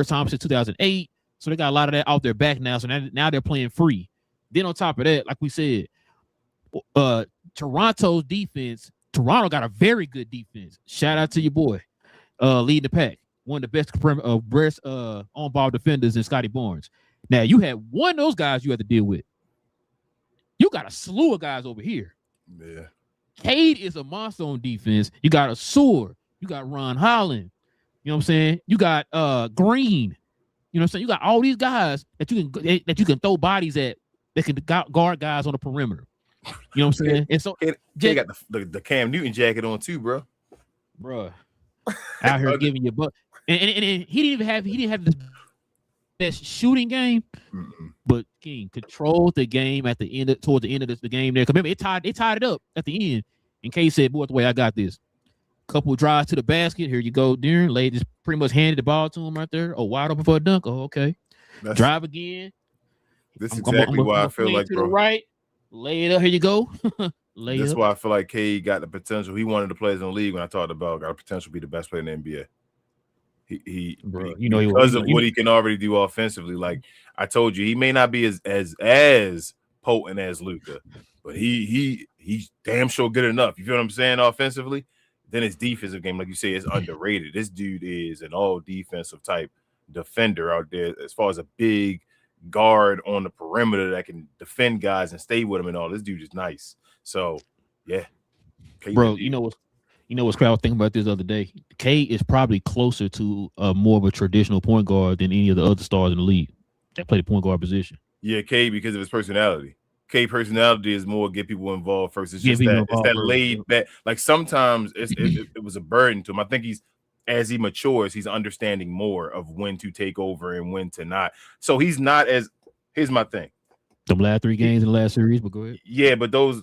time since 2008. So they got a lot of that off their back now. So now they're playing free. Then on top of that, like we said, Toronto's defense, Toronto got a very good defense. Shout out to your boy, leading the pack. One of the best on-ball defenders in Scotty Barnes. Now, you had one of those guys you had to deal with. You got a slew of guys over here. Yeah. Cade is a monster on defense. You got a Seward. You got Ron Holland. You know what I'm saying? You got Green. You know what I'm saying? You got all these guys that you can throw bodies at that can guard guys on the perimeter. You know what I'm saying? And so they got the Cam Newton jacket on too, bro. Out here giving you butt. And he didn't have the best shooting game, but King controlled the game towards the end of the game there. Remember, they tied it up at the end. And K said, "Boy, the way I got this." Couple drives to the basket. Here you go, Darren. Lay just pretty much handed the ball to him right there. Oh, wide open for a dunk. Oh, okay. Drive again. This is exactly why I feel like, bro. To the right. Lay it up. Here you go. That's why I feel like K got the potential. He wanted the players in the league when I talked about got the potential to be the best player in the NBA. Because of what he can already do offensively. Like I told you, he may not be as potent as Luka, but he's damn sure good enough. You feel what I'm saying? Offensively, then his defensive game, like you say, is underrated. This dude is an all defensive type defender out there, as far as a big guard on the perimeter that can defend guys and stay with them and all. This dude is nice. So yeah, bro, you know what's crazy? I was thinking about this the other day. K is probably closer to more of a traditional point guard than any of the other stars in the league that play the point guard position. Yeah, K, because of his personality. K personality is more get people involved first. It's just that laid back. Like sometimes it was a burden to him. I think as he matures, he's understanding more of when to take over and when to not. So he's not as. Here's my thing. The last 3 games in the last series, but go ahead. Yeah, but those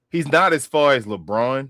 he's not as far as LeBron.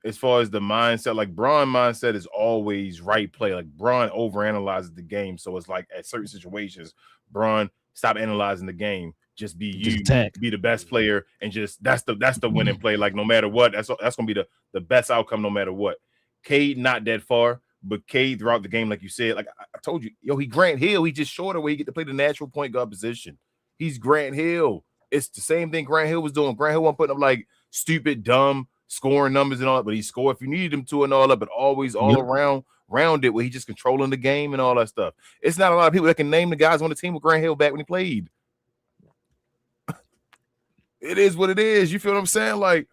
As far as the mindset, like Bron mindset is always right play. Like Bron overanalyzes the game. So it's like at certain situations, Bron, stop analyzing the game. Just be you, be the best player, and just that's the winning play. Like no matter what, that's gonna be the best outcome no matter what. Cade not that far, but Cade throughout the game, like you said, like I told you, he Grant Hill, he just shorter where he get to play the natural point guard position. He's Grant Hill. It's the same thing Grant Hill was doing. Grant Hill wasn't putting up like stupid, dumb scoring numbers and all that, but he scored if you needed him to and all that, but always all around it where he just controlling the game and all that stuff. It's not a lot of people that can name the guys on the team with Grant Hill back when he played. It is what it is. You feel what I'm saying? Like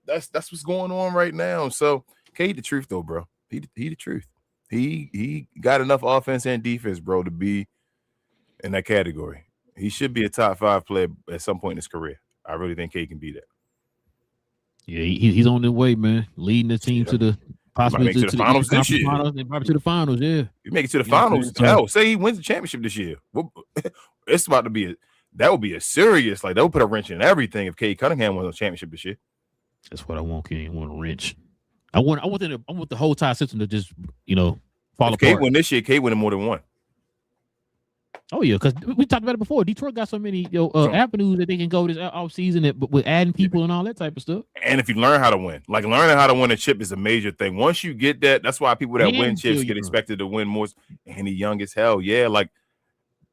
that's what's going on right now. So K the truth though, bro. He the truth. He got enough offense and defense, bro, to be in that category. He should be a top 5 player at some point in his career. I really think K can be that. Yeah, he's on the way, man. Leading the team to the possibly to the finals this year. Probably to the finals, yeah. You make it to the finals. Hell, say he wins the championship this year. It's about to be that would be a serious, like that would put a wrench in everything if Cade Cunningham wins a championship this year. That's what I want, King. I want a wrench. I want the whole entire system to just fall apart. Cade win this year, Cade winning more than one. Oh yeah, because we talked about it before. Detroit got so many avenues that they can go this off season with adding people and all that type of stuff. And if you learn how to win, like learning how to win a chip is a major thing. Once you get that, that's why people that win chips get expected to win more. And he young as hell, yeah. Like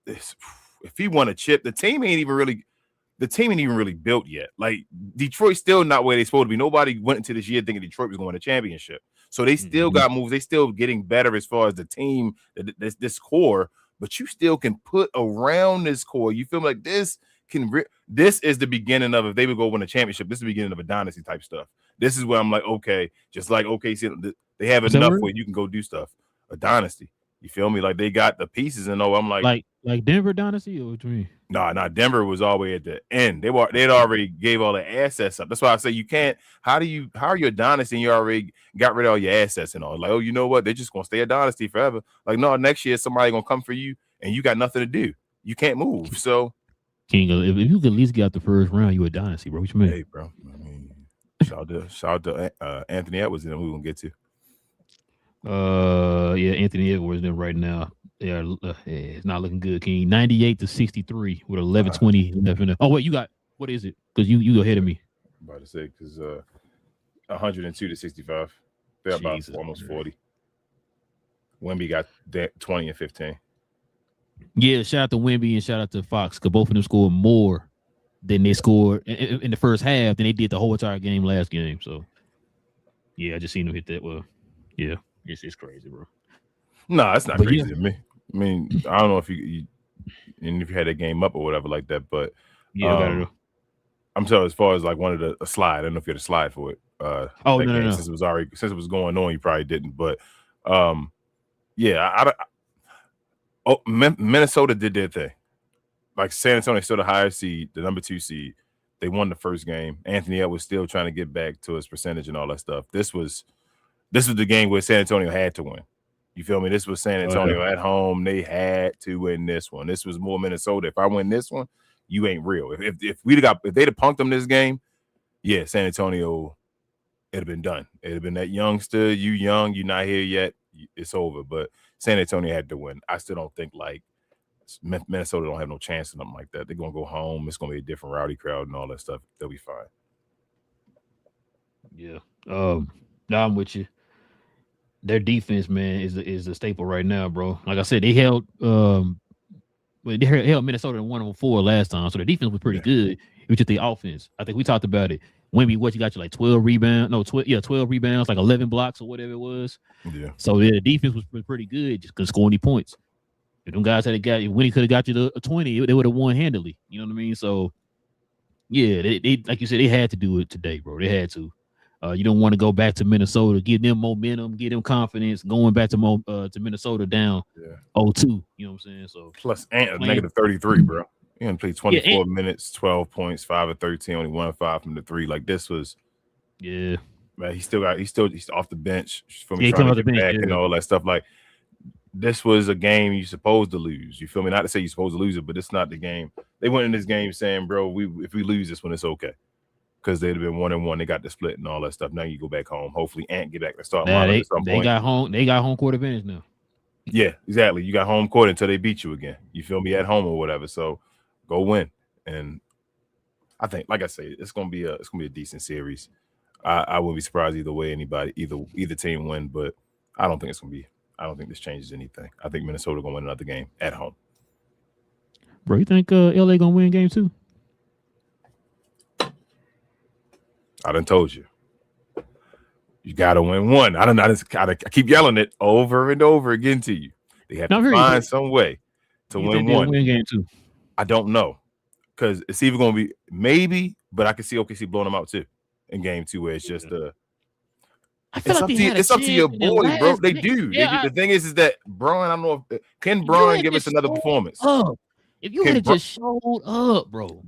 this, if he won a chip, the team ain't even really built yet. Like Detroit's still not where they're supposed to be. Nobody went into this year thinking Detroit was going to championship. So they still got moves. They still getting better as far as the team, this core. but you still can put around this core. You feel like this this is the beginning of, if they would go win a championship, this is the beginning of a dynasty type stuff. This is where I'm like, okay, just like OKC, they have enough where you can go do stuff. A dynasty. You feel me? Like they got the pieces, and I'm like Denver dynasty, or what you mean? Nah, Denver was all the way at the end. They'd already gave all the assets up. That's why I say you can't. How are you a dynasty and you already got rid of all your assets and all? Like, oh, you know what? They're just gonna stay a dynasty forever. Like, no, next year somebody gonna come for you and you got nothing to do. You can't move. So King, if you could at least get out the first round, you a dynasty, bro. What you mean? Hey, bro. I mean, shout out to Anthony Edwards, and we're gonna get to. Yeah, Anthony Edwards then right now. Yeah, it's not looking good, King. 98-63 with 11-20 left in there. Oh, wait, you got, what is it? Because you go ahead of me. I'm about to say, because 102-65. They're about almost 40. Wemby got 20 and 15. Yeah, shout out to Wemby and shout out to Fox, because both of them scored more than they scored in the first half than they did the whole entire game last game. So, yeah, I just seen them hit that. Well, yeah, it's crazy, bro. No, it's not crazy to me. I mean, I don't know if you had that game up or whatever like that, but yeah, I'm telling as far as like wanted a slide. I don't know if you had a slide for it. No. Since it was going on, you probably didn't. But Minnesota did their thing. Like San Antonio still the higher seed, the number 2 seed. They won the first game. Anthony Edwards was still trying to get back to his percentage and all that stuff. This was the game where San Antonio had to win. You feel me? This was San Antonio at home. They had to win this one. This was more Minnesota. If I win this one, you ain't real. If they'd have punked them this game, yeah, San Antonio, it'd have been done. It'd have been that youngster, you young, you're not here yet, it's over. But San Antonio had to win. I still don't think like Minnesota don't have no chance or nothing like that. They're gonna go home. It's gonna be a different rowdy crowd and all that stuff. They'll be fine. Yeah. Now I'm with you. Their defense, man, is a staple right now, bro. Like I said, they held Minnesota in 104 last time, so the defense was pretty good. It was just the offense. I think we talked about it. Wemby, what you got? You like 12 rebounds? No, 12 rebounds, like 11 blocks or whatever it was. Yeah. So the defense was pretty good. Just couldn't score any points. If them guys had got, when he could have got you to a 20, they would have won handily. You know what I mean? So yeah, they like you said, they had to do it today, bro. They had to. You don't want to go back to Minnesota, give them momentum, give them confidence, going back to Minnesota down 0-2. You know what I'm saying? So plus negative 33, bro. You only played 24 minutes, 12 points, 5 of 13, only 1 of 5 from the 3. Like this was, man. He's off the bench from trying to get back and all that stuff. Like this was a game you're supposed to lose. You feel me? Not to say you're supposed to lose it, but it's not the game. They went in this game saying, bro, if we lose this one, it's okay. Because they'd have been 1-1, they got the split and all that stuff. Now you go back home. Hopefully, Ant get back and start. They got home court advantage now. Yeah, exactly. You got home court until they beat you again. You feel me? At home or whatever. So go win. And I think, like I say, it's gonna be a decent series. I wouldn't be surprised either way. Either team win, but I don't think this changes anything. I think Minnesota gonna win another game at home. Bro, you think LA gonna win game 2? I done told you. You gotta win one. I keep yelling it over and over again to you. They have to find some way to win one. Win game 2? I don't know, because it's either gonna be maybe, but I can see OKC blowing them out too in game 2, where it's just it's up to your boy, bro. They do. The thing is that Braun. I don't know can Braun give us another performance. If you had just showed up, bro.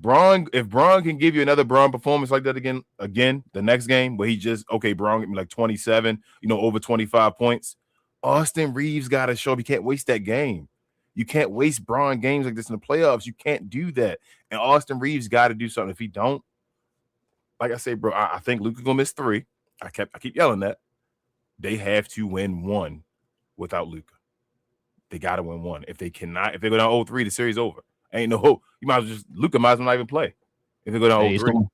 If Braun can give you another Braun performance like that again, the next game where he just Braun get me like 27, over 25 points. Austin Reaves got to show up. You can't waste that game. You can't waste Braun games like this in the playoffs. You can't do that. And Austin Reaves got to do something. If he don't, like I say, bro, I think Luka's gonna miss 3. I keep yelling that. They have to win 1 without Luka. They got to win 1. If they go down 0-3, the series over. Ain't no hope. Luka might as well not even play. If they go down 0-3.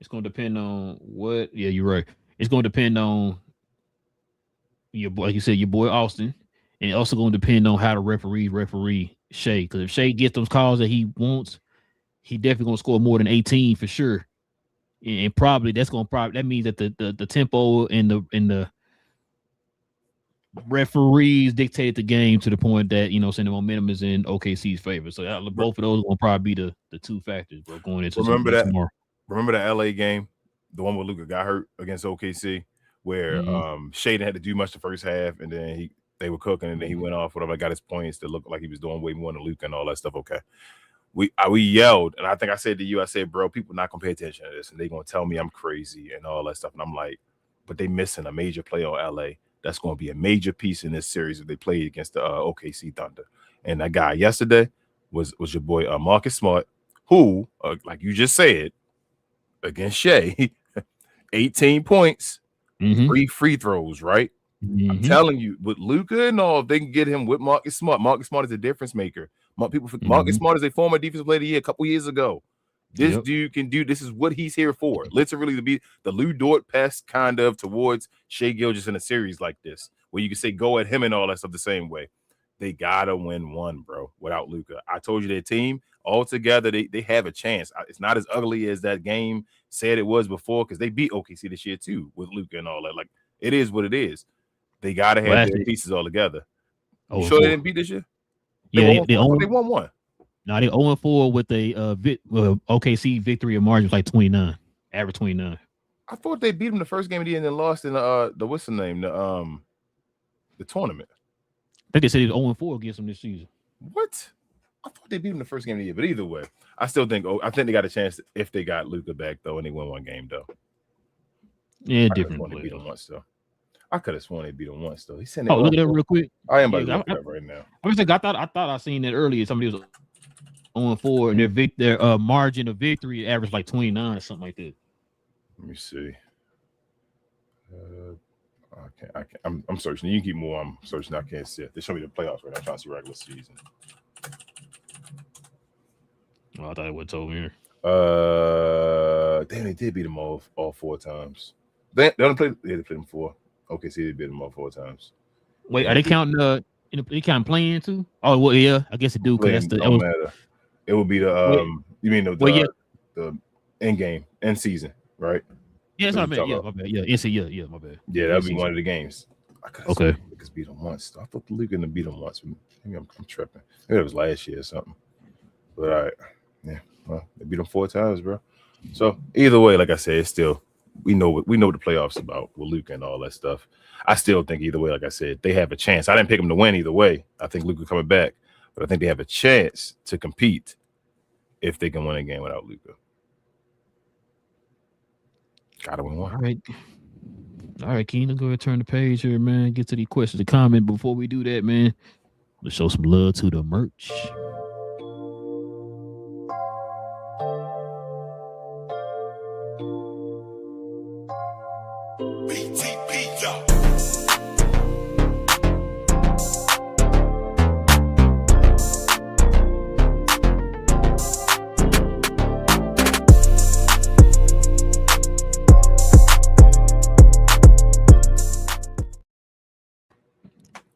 It's going to depend on what. Yeah, you're right. It's going to depend on your boy, like you said, your boy Austin. And it's also going to depend on how the referee Shea. Because if Shea gets those calls that he wants, he definitely going to score more than 18 for sure. And probably that means that the tempo and the referees dictated the game to the point that saying the momentum is in OKC's favor. So both of those will probably be the two factors, bro, going into tomorrow. Remember the LA game, the one where Luka got hurt against OKC, where Shea didn't have to do much the first half, and then they were cooking, and then he went off, whatever, got his points to look like he was doing way more than Luka and all that stuff. Okay. We yelled, and I think I said to you, bro, people not gonna pay attention to this, and they gonna tell me I'm crazy and all that stuff. And I'm like, but they missing a major play on LA. That's gonna be a major piece in this series if they play against the OKC Thunder. And that guy yesterday was your boy Marcus Smart, who, like you just said, against Shea, 18 points, 3 free throws, right? I'm telling you, with Luka and all, if they can get him with Marcus Smart. Marcus Smart is a difference maker. Marcus Smart is a former defensive player of the year a couple years ago. This dude can do. This is what he's here for. Literally to be the Lou Dort pest kind of towards Shea Gilgeous in a series like this, where you can say go at him and all that stuff the same way. They gotta win one, bro, without Luka. I told you their team all together, they have a chance. It's not as ugly as that game said it was before, because they beat OKC this year too with Luka and all that. Like, it is what it is. They gotta have their pieces all together. You sure they didn't beat this year? They won one. No, they 0-4 with a OKC victory of margin was like 29, average 29. I thought they beat them the first game of the year and then lost in the what's the name, the tournament. I think they said it was 0-4 against them this season. What? I thought they beat them the first game of the year, but either way, I think they got a chance if they got Luka back though, and they win one game though. Yeah, different. They beat them once though. I could have sworn they beat them once though. He said, look at that real quick. I am about to look it up right now. I thought I seen that earlier. Somebody was 0-4, and their margin of victory averaged like 29 or something like that. Let me see. I'm searching. You can keep more. I'm searching. I can't see it. They show me the playoffs right now. I'm trying to see regular season. Oh, I thought it would told me here. Damn, they did beat them all 4 times. They only played. They played them 4. Okay, see, they beat them all 4 times. Wait, are they counting they counting playing too? Oh, well, yeah, I guess it do. Because don't matter. It would be the you mean the end game, end season, right? Yeah, that's what I meant. Yeah, my bad. Yeah, my bad. Yeah, that'd be one of the games. Okay. Because beat them once. I thought the league gonna beat them once. Maybe I'm tripping. Maybe it was last year or something. But all right, yeah. Well, they beat them 4 times, bro. So either way, like I said, it's still we know what the playoffs about with Luka and all that stuff. I still think either way, like I said, they have a chance. I didn't pick them to win either way. I think Luka coming back, but I think they have a chance to compete if they can win a game without Luka. Gotta win one. All right, King, let's go ahead and turn the page here, man. Get to the questions, the comment. Before we do that, man, let's show some love to the merch.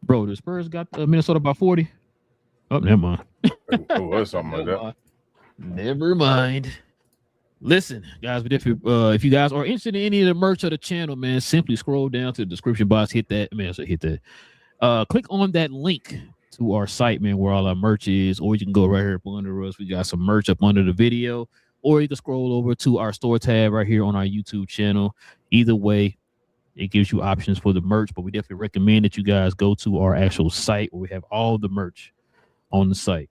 Bro, the Spurs got Minnesota by 40. Oh, never mind. That's something like that. Never mind. Listen, guys, but if you guys are interested in any of the merch of the channel, man, simply scroll down to the description box, hit that. Click on that link to our site, man, where all our merch is, or you can go right here up under us. We got some merch up under the video, or you can scroll over to our store tab right here on our YouTube channel. Either way, it gives you options for the merch, but we definitely recommend that you guys go to our actual site where we have all the merch on the site.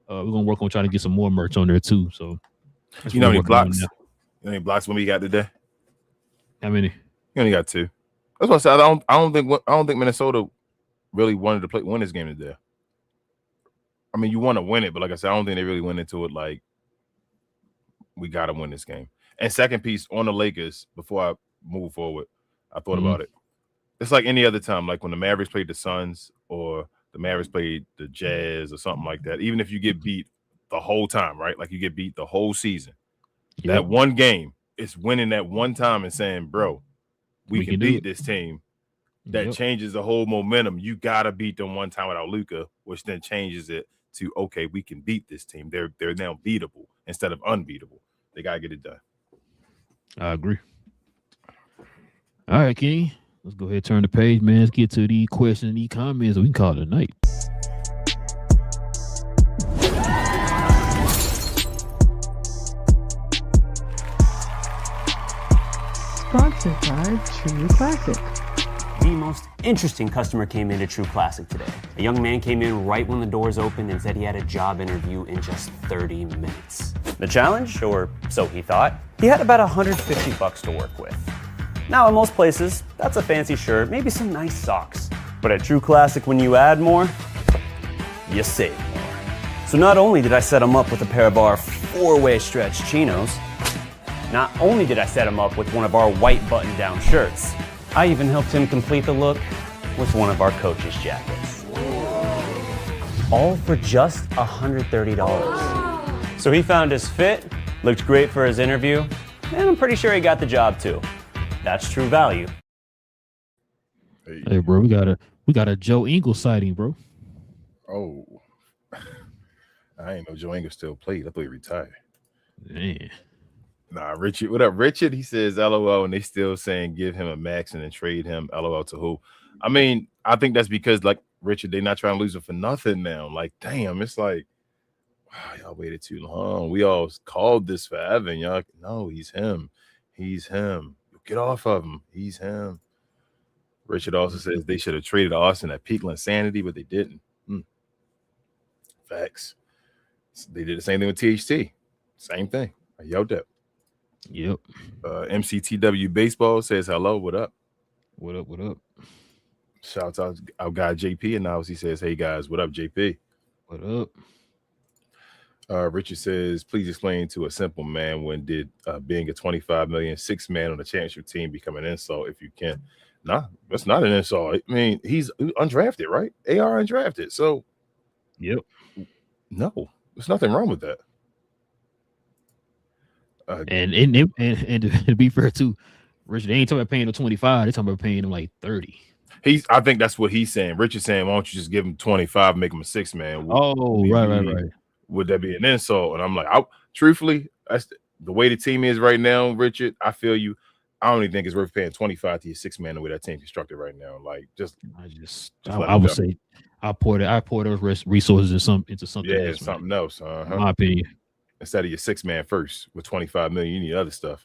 We're gonna work on trying to get some more merch on there too. So, you know how many blocks? You know how many blocks when we got today? How many? You only got 2. That's what I said. I don't think Minnesota really wanted to win this game today. I mean, you want to win it, but like I said, I don't think they really went into it like we got to win this game. And second piece on the Lakers, before I move forward, I thought about it. It's like any other time, like when the Mavericks played the Suns or the Mavericks played the Jazz or something like that. Even if you get beat the whole time, right? Like you get beat the whole season. Yep. That one game, it's winning that one time and saying, bro, we can beat this team. That changes the whole momentum. You got to beat them one time without Luka, which then changes it to, okay, we can beat this team. They're now beatable instead of unbeatable. They got to get it done. I agree. All right, King. Let's go ahead and turn the page, man. Let's get to the questions and the comments. We can call it a night. Sponsored by True Classic. The most interesting customer came into True Classic today. A young man came in right when the doors opened and said he had a job interview in just 30 minutes. The challenge, or so he thought, he had about $150 to work with. Now, in most places, that's a fancy shirt, maybe some nice socks. But at True Classic, when you add more, you save more. So not only did I set him up with a pair of our 4-way stretch chinos, not only did I set him up with one of our white button-down shirts, I even helped him complete the look with one of our coach's jackets. All for just $130. So he found his fit, looked great for his interview, and I'm pretty sure he got the job too. That's true value. Hey, bro, we got a Joe Ingles sighting, bro. Oh, I ain't know Joe Ingles still played. I thought he retired. Man. Nah, Richard. What up, Richard? He says LOL, and they still saying give him a max and then trade him. LOL to who? I mean, I think that's because, like, Richard, they're not trying to lose him for nothing now. Like, damn, it's like, wow, y'all waited too long. We all called this forever, and y'all, no, he's him. He's him. Get off of him. He's him. Richard also says they should have traded Austin at peak insanity, but they didn't. Facts. They did the same thing with THT. Same thing. I yelled at. Yep. MCTW Baseball says hello. What up? What up? What up? Shouts out our guy JP, and now he says, "Hey guys, what up, JP? What up?" Richard says, "Please explain to a simple man when did being a 25 million sixth man on the championship team become an insult? If you can, nah, that's not an insult. I mean, he's undrafted, right? AR undrafted, so yep. No, there's nothing wrong with that." And to be fair too, Richard, they ain't talking about paying him 25. They talking about paying him like 30. I think that's what he's saying. Richard's saying, why don't you just give him 25 and make him a six man? Right. Would that be an insult? And I'm like, truthfully, that's the way the team is right now, Richard. I feel you. I don't even think it's worth paying 25 to your six man the way that team's constructed right now. Like, I would say I pour those resources into something else. Something else. In my opinion. Instead of your six man first with 25 million, you need other stuff.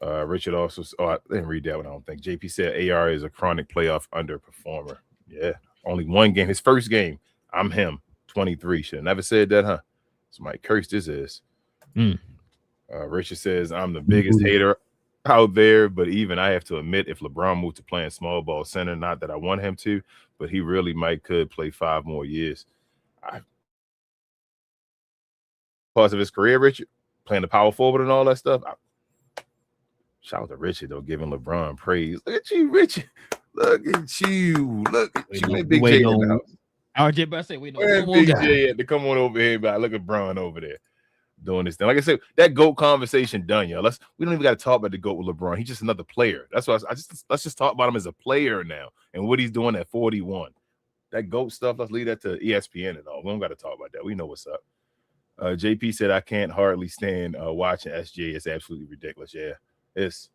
Richard also, I didn't read that one. I don't think. JP said AR is a chronic playoff underperformer. Yeah, only one game. His first game. I'm him. 23. Should have never said that, huh? Somebody cursed his ass. Richard says I'm the biggest hater out there, but even I have to admit, if LeBron moved to playing small ball center, not that I want him to, but he really could play 5 more years. Parts of his career, Richard, playing the power forward and all that stuff. Shout out to Richard, though, giving LeBron praise. Look at you, Richard. Look at you. Look at you. Big J in the house. I was just about to say, wait, no, Big J had to come on over here, but look at Bron over there doing this thing. Like I said, that GOAT conversation done, y'all. We don't even got to talk about the GOAT with LeBron. He's just another player. That's why let's just talk about him as a player now and what he's doing at 41. That GOAT stuff, let's leave that to ESPN and all. We don't got to talk about that. We know what's up. JP said, I can't hardly stand watching SJ. It's absolutely ridiculous. Yeah, it's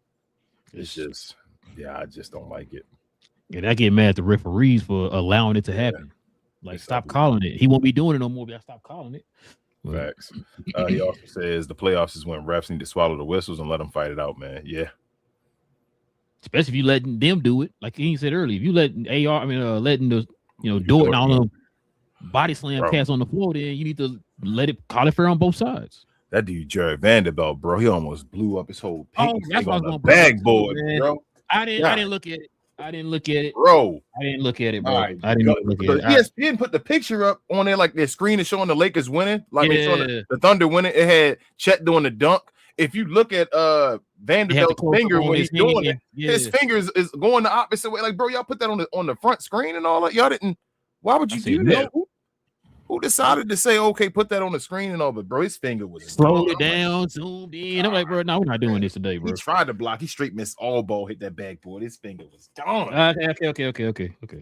just, I just don't like it. And I get mad at the referees for allowing it to happen. Like, stop calling it. He won't be doing it no more, but I stop calling it. Facts. He also says the playoffs is when refs need to swallow the whistles and let them fight it out, man. Yeah. Especially if you letting them do it. Like he said earlier, if you letting letting the, do it and all them body slam cats on the floor, then you need to call it fair on both sides. That dude, Jared Vanderbilt, bro, he almost blew up his whole that's on the backboard, bro. I didn't look at it. I didn't look at it, bro. I didn't look at it, bro. Right, I didn't look at it. ESPN put the picture up on there, like their screen is showing the Lakers winning, like they showing the Thunder winning. It had Chet doing the dunk. If you look at Vanderbilt's finger when he's doing it, his fingers is going the opposite way. Like, bro, y'all put that on the front screen and all that. Y'all didn't. Why would you do that? Who decided to say, okay, put that on the screen and all? But bro, his finger was slowed it down, zoomed in. I'm like, bro, no, we're not doing this today, bro. He tried to block. He straight missed all ball, hit that backboard. His finger was gone. Okay.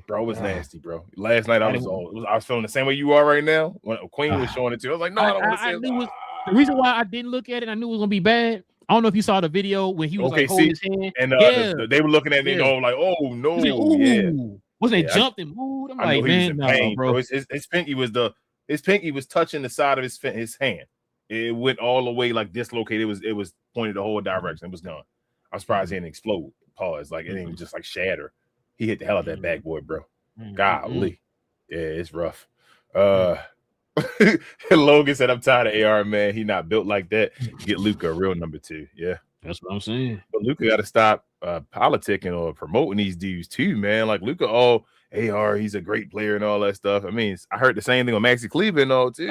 Bro, it was nasty, bro. Last night I was feeling the same way you are right now. When Queen was showing it to, I was like, no, I don't want to say the reason why I didn't look at it, I knew it was gonna be bad. I don't know if you saw the video when he was like holding his hand. And yeah, they were looking at me and going like, "Oh no, yeah." Wasn't they jumped and moved? I'm I like, know he was man, in no, pain, bro. His pinky was touching the side of his hand. It went all the way like dislocated. It was pointed the whole direction. It was gone. I'm surprised it didn't explode. Pause. Like it didn't just like shatter. He hit the hell out that backboard, bro. Golly. Yeah, it's rough. Logan said, I'm tired of AR, man. He not built like that. Get Luka a real number 2. Yeah. That's what I'm saying. But Luka got to stop politicking or promoting these dudes too, man. Like Luka, AR, he's a great player and all that stuff. I mean, I heard the same thing on Maxi Cleveland and all too.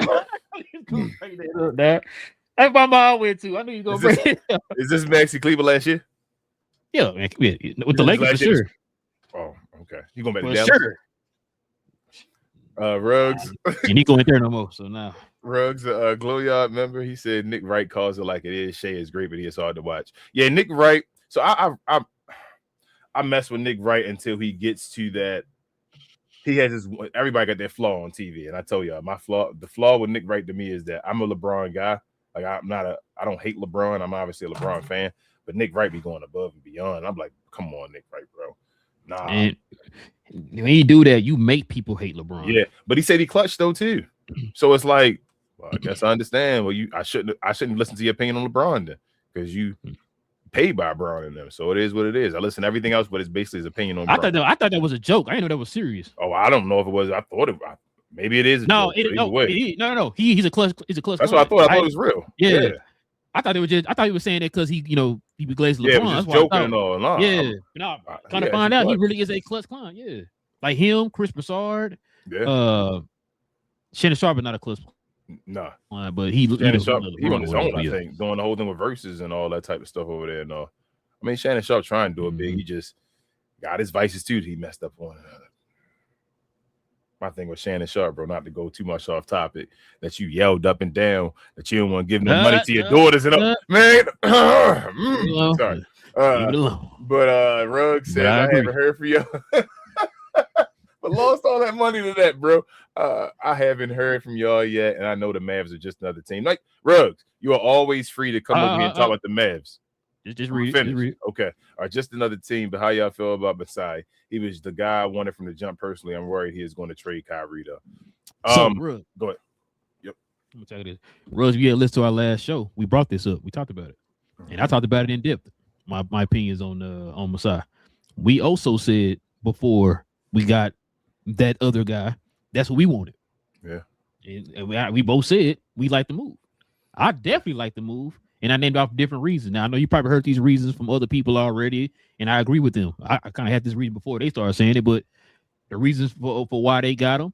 That's my mom went to. I knew you gonna bring it up. Is this Maxi Cleveland last year? Yeah, man. With the Lakers for sure. Oh, okay. You going back to for Dallas? Sure. Rugs. And he going there no more. So now Rugs, Glow Yard member, he said Nick Wright calls it like it is. Shea is great, but he is hard to watch. Yeah, Nick Wright. So I mess with Nick Wright until he gets to that. He has his. Everybody got their flaw on TV, and I tell y'all, the flaw with Nick Wright to me is that I'm a LeBron guy. Like I don't hate LeBron. I'm obviously a LeBron fan, but Nick Wright be going above and beyond. I'm like, come on, Nick Wright, bro. Nah. And when you do that, you make people hate LeBron. Yeah, but he said he clutched though too. So it's like, well, I guess I understand. Well, I shouldn't listen to your opinion on LeBron then, because you paid by LeBron and them. So it is what it is. I listen to everything else, but it's basically his opinion on. I thought that was a joke. I didn't know that was serious. Oh, I don't know if it was. I thought it. Maybe it is. No, He's a clutch. He's a clutch. That's what I thought. I thought it was real. Yeah. I thought he was saying that because he glazed LeBron. Yeah, was just joking and all. No, yeah. Trying to find out he really is a clutch clown. Yeah. Like him, Chris Broussard. Yeah. Shannon Sharp is not a clutch. No. But he Sharp, he on his own, I think, doing the whole thing with verses and all that type of stuff over there. And I mean, Shannon Sharp trying to do it big. He just got his vices too that he messed up on. My thing with Shannon Sharp, bro, not to go too much off topic, that you yelled up and down that you don't want to give no money to your daughters and all. Man, sorry. But Ruggs said I haven't heard from you. But lost all that money to that, bro. I haven't heard from y'all yet, and I know the Mavs are just another team. Like Ruggs, you are always free to come over here and talk about the Mavs. Just read. Okay. All right, just another team. But how y'all feel about Masai? He was the guy I wanted from the jump personally. I'm worried he is going to trade Kyrie though. Go ahead. Yep. Let me tell you this. Rose, if you had listened to our last show, we brought this up. We talked about it. And I talked about it in depth. My opinions on Masai. We also said before we got that other guy, that's what we wanted. Yeah. And we both said we like the move. I definitely like the move. And I named off different reasons. Now, I know you probably heard these reasons from other people already, and I agree with them. I kind of had this reason before they started saying it, but the reasons for why they got him,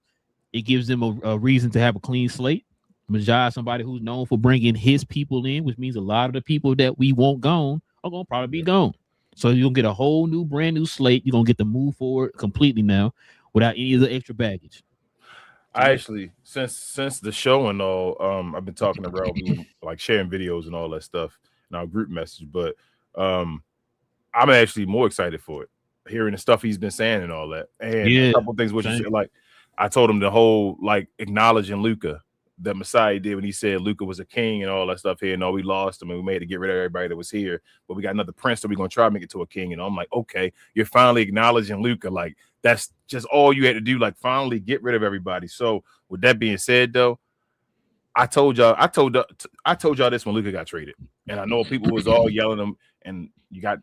it gives them a reason to have a clean slate. Majai is somebody who's known for bringing his people in, which means a lot of the people that we want gone are going to probably be gone. So you're going to get a whole new, brand new slate. You're going to get to move forward completely now without any of the extra baggage. I actually, since the show and all, I've been talking around, like sharing videos and all that stuff in our group message. But I'm actually more excited for it, hearing the stuff he's been saying and all that. And a couple things which is like, I told him the whole like acknowledging Luka that Masai did when he said Luka was a king and all that stuff here. No, we lost him and we made to get rid of everybody that was here, but we got another prince, so we're gonna try to make it to a king. And I'm like, okay, you're finally acknowledging Luka. Like that's just all you had to do. Like finally get rid of everybody. So with that being said, though, I told y'all this when Luka got traded, and I know people was all yelling him. And you got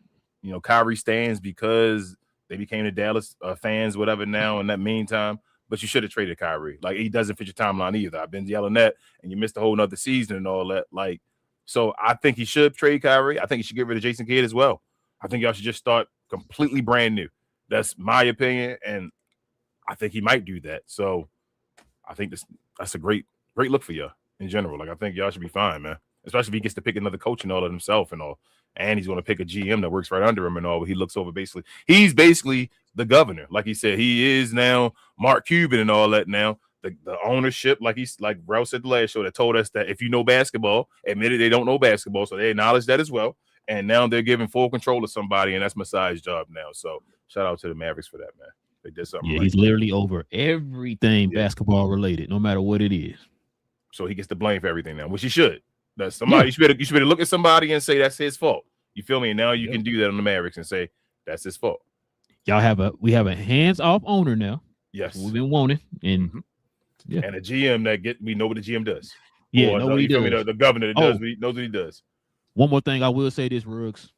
Kyrie stands because they became the Dallas fans, whatever. Now in that meantime. But you should have traded Kyrie. Like, he doesn't fit your timeline either. I've been yelling that, and you missed a whole nother season and all that. Like, so I think he should trade Kyrie. I think he should get rid of Jason Kidd as well. I think y'all should just start completely brand new. That's my opinion, and I think he might do that. So I think that's a great look for y'all in general. Like, I think y'all should be fine, man. Especially if he gets to pick another coach and all of himself and all. And he's going to pick a GM that works right under him and all. But he looks over basically. He's basically the governor. Like he said, he is now Mark Cuban and all that now. The ownership, like Ralph said the last show, that told us that if you know basketball, admitted they don't know basketball. So they acknowledge that as well. And now they're giving full control to somebody, and that's Masai's job now. So shout out to the Mavericks for that, man. They did something right. He's literally over everything basketball related, no matter what it is. So he gets the blame for everything now, which he should. That's somebody. You should better look at somebody and say that's his fault. You feel me? And now you can do that on the Mavericks and say that's his fault. We have a hands-off owner now. Yes, we've been wanting, and and a GM we know what the GM does. Yeah, know what he does. The governor that knows what he does. One more thing I will say this, Ruggs.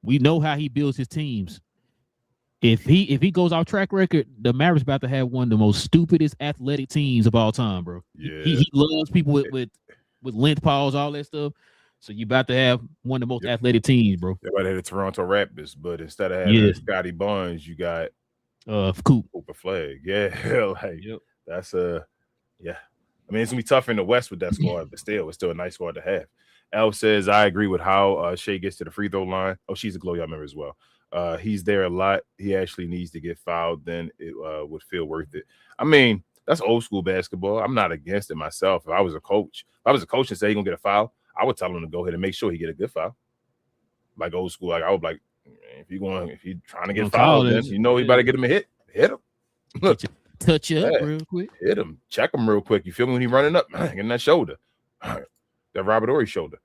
We know how he builds his teams. If he goes off track record, the Mavericks about to have one of the most stupidest athletic teams of all time, bro. Yeah. He loves people with length paws, all that stuff. So you about to have one of the most athletic teams, bro. They might have the Toronto Raptors, but instead of having Scotty Barnes, you got Cooper Flag. Yeah, like that's I mean, it's gonna be tougher in the West with that squad, but still, it's still a nice squad to have. Al says, I agree with how Shea gets to the free throw line. Oh, she's a glow y'all member as well. He's there a lot. He actually needs to get fouled, then it would feel worth it. I mean, that's old school basketball. I'm not against it myself. If I was a coach and say he's gonna get a foul, I would tell him to go ahead and make sure he get a good foul. Like old school, like I would like, if you're trying to get fouled, then you know he better get him a hit. Hit him. Look. Touch you up real quick. Hit him. Check him real quick. You feel me when he running up? Getting that shoulder. That Robert Horry shoulder.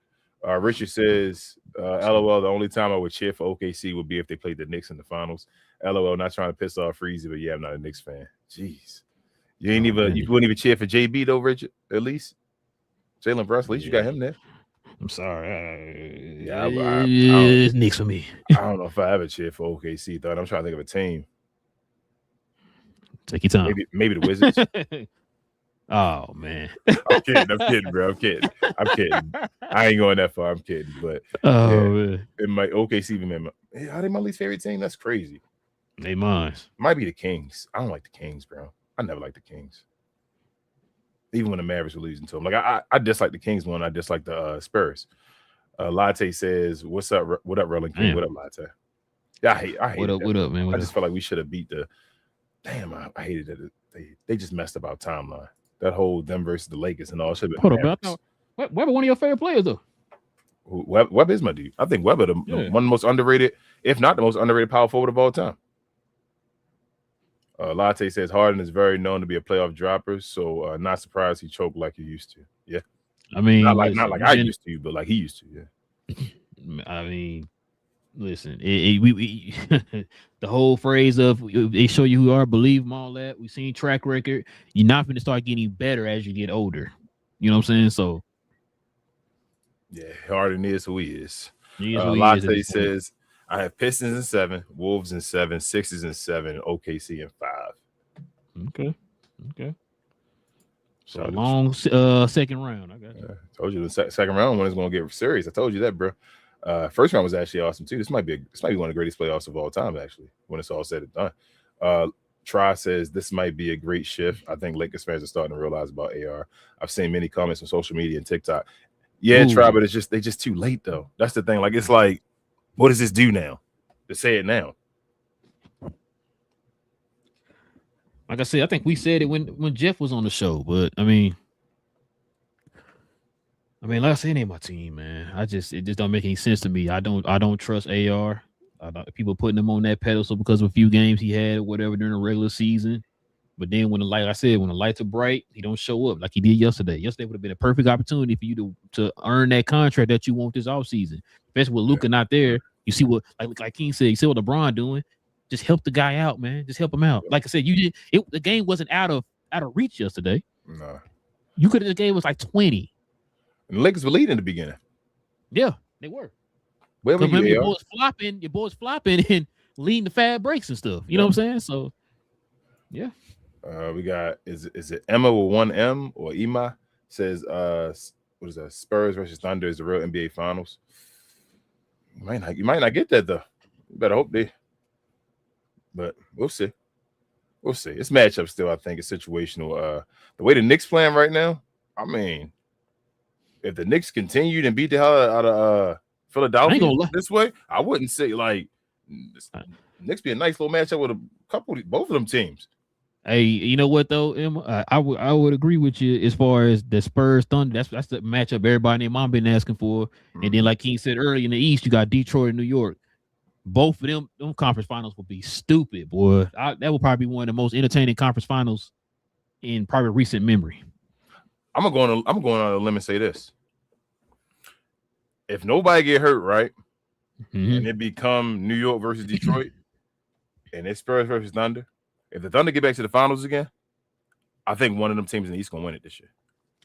Richard says, LOL, the only time I would cheer for OKC would be if they played the Knicks in the finals. LOL, not trying to piss off Freezy, but yeah, I'm not a Knicks fan. Jeez. You wouldn't even cheer for JB though, Richard, at least? Jalen Brunson, at least you got him there. I'm sorry. It's Knicks for me. I don't know if I ever cheer for OKC, though. I'm trying to think of a team. Take your time. Maybe the Wizards. Oh man. I'm kidding, bro. I'm kidding. I ain't going that far. I'm kidding. But man. It might OKC man. How they my least favorite team? That's crazy. They mine. Might be the Kings. I don't like the Kings, bro. I never liked the Kings. Even when the Mavericks were losing to them. Like I dislike the Kings one. I dislike the Spurs. Latte says, "What's up? What up, Relle and King? What up, Latte?" Yeah, I hate what up, man? I just felt like we should have beat the. Damn, I hated that they just messed up our timeline. That whole them versus the Lakers and all should have been. Hold on, Webber, one of your favorite players though. Webb is my dude. I think Webber one of the most underrated, if not the most underrated power forward of all time. Latte says Harden is very known to be a playoff dropper, so not surprised he choked like he used to. Yeah, I mean, not like I used to, but like he used to. Yeah, I mean, listen, we the whole phrase of they show you who you are, believe them, all that. We've seen track record. You're not going to start getting better as you get older. You know what I'm saying? So, yeah, Harden is who he is. Latte says, I have Pistons in 7, Wolves in 7, Sixers in 7, OKC in 5. Okay. So a long second round. I got you. Told you the second round one is going to get serious. I told you that, bro. First round was actually awesome too. This might be one of the greatest playoffs of all time, actually, when it's all said and done. Try says this might be a great shift. I think Lakers fans are starting to realize about AR. I've seen many comments on social media and TikTok. Yeah, Try, but they just too late though. That's the thing. Like it's like, what does this do now? To say it now. Like I said, I think we said it when Jeff was on the show, but I mean, like I said, it ain't my team, man. It just don't make any sense to me. I don't trust AR. People putting him on that pedestal because of a few games he had or whatever during the regular season. But then when the lights are bright, he don't show up like he did yesterday. Yesterday would have been a perfect opportunity for you to earn that contract that you want this offseason. Especially with Luka not there. You see what like King said, you see what LeBron doing. Just help the guy out, man. Just help him out. Like I said, the game wasn't out of reach yesterday. No. You could have the game was like 20. And the Lakers were leading in the beginning. Yeah, they were. Where were you? Your boys flopping and leading the fast breaks and stuff. You know what I'm saying? So, yeah. We got is it Emma with one M or Ema says what is that? Spurs versus Thunder is the real NBA Finals. You might not get that though. You better hope they. But we'll see. It's matchup still. I think it's situational. The way the Knicks playing right now, I mean. If the Knicks continued and beat the hell out of Philadelphia this way, I wouldn't say like Knicks be a nice little matchup with both of them teams. Hey, you know what though, Emma? I would agree with you as far as the Spurs Thunder. That's the matchup everybody and their mom been asking for. Mm-hmm. And then, like King said earlier, in the East, you got Detroit and New York. Both of them conference finals will be stupid, boy. That will probably be one of the most entertaining conference finals in probably recent memory. I'm going on a limb and say this. if nobody get hurt, right, Mhm. and it become New York versus Detroit, and it's Spurs versus Thunder, if the Thunder get back to the finals again, I think one of them teams in the East gonna win it this year.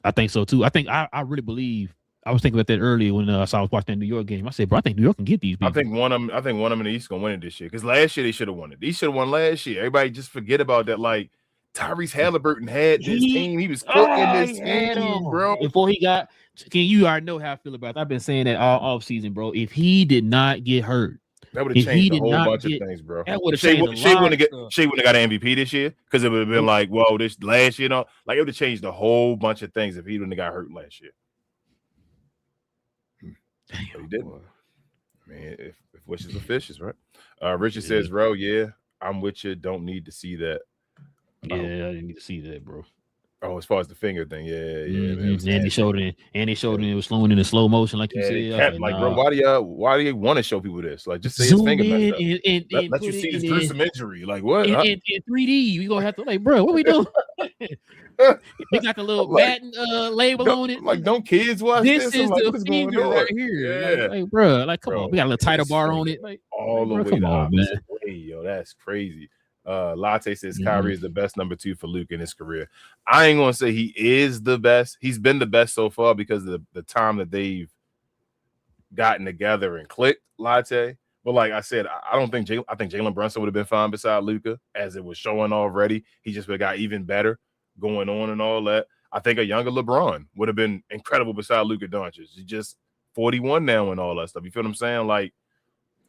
I think so too. I really believe. I was thinking about that earlier when I was watching that New York game. I said, bro, I think New York can get these people. I think one of them in the East gonna win it this year because last year they should have won it. They should have won last year. Everybody just forget about that. Like Tyrese Halliburton had this team. He was cooking this team, bro. Before he got, you already know how I feel about it. I've been saying that all offseason, bro. If he did not get hurt, that would have changed a whole bunch of things, bro. That would have Shea changed. Shea wouldn't have got an MVP this year because it would have been like, whoa, this last year, like it would have changed a whole bunch of things if he wouldn't have got hurt last year. But he didn't. I mean, if wishes are fishes, right? Richard says, "Bro, yeah, I'm with you. Don't need to see that." Yeah, I didn't need to see that, bro. Oh, as far as the finger thing, yeah. Mm-hmm. And he showed it. And he showed it. It was slowing in slow motion, like you said. Like, bro, why do you want to show people this? Like, just say his finger messed up. Let you see his gruesome injury. Like, what? In 3D, we gonna have to like, bro, what we doing? We got the little batten label on it. Like, don't kids watch this? This is the finger right here. Yeah. Like, bro, like, come on. We got a little tighter bar on it. Like, all the way come on, man. Yo, that's crazy. Latte says Kyrie is the best number 2 for Luke in his career. I ain't gonna say he is the best. He's been the best so far because of the time that they've gotten together and clicked. Latte, but like I said, I think Jalen Brunson would have been fine beside Luka, as it was showing already. He just would have got even better going on and all that. I think a younger LeBron would have been incredible beside Luka Doncic. He's just 41 now and all that stuff. You feel what I'm saying? Like,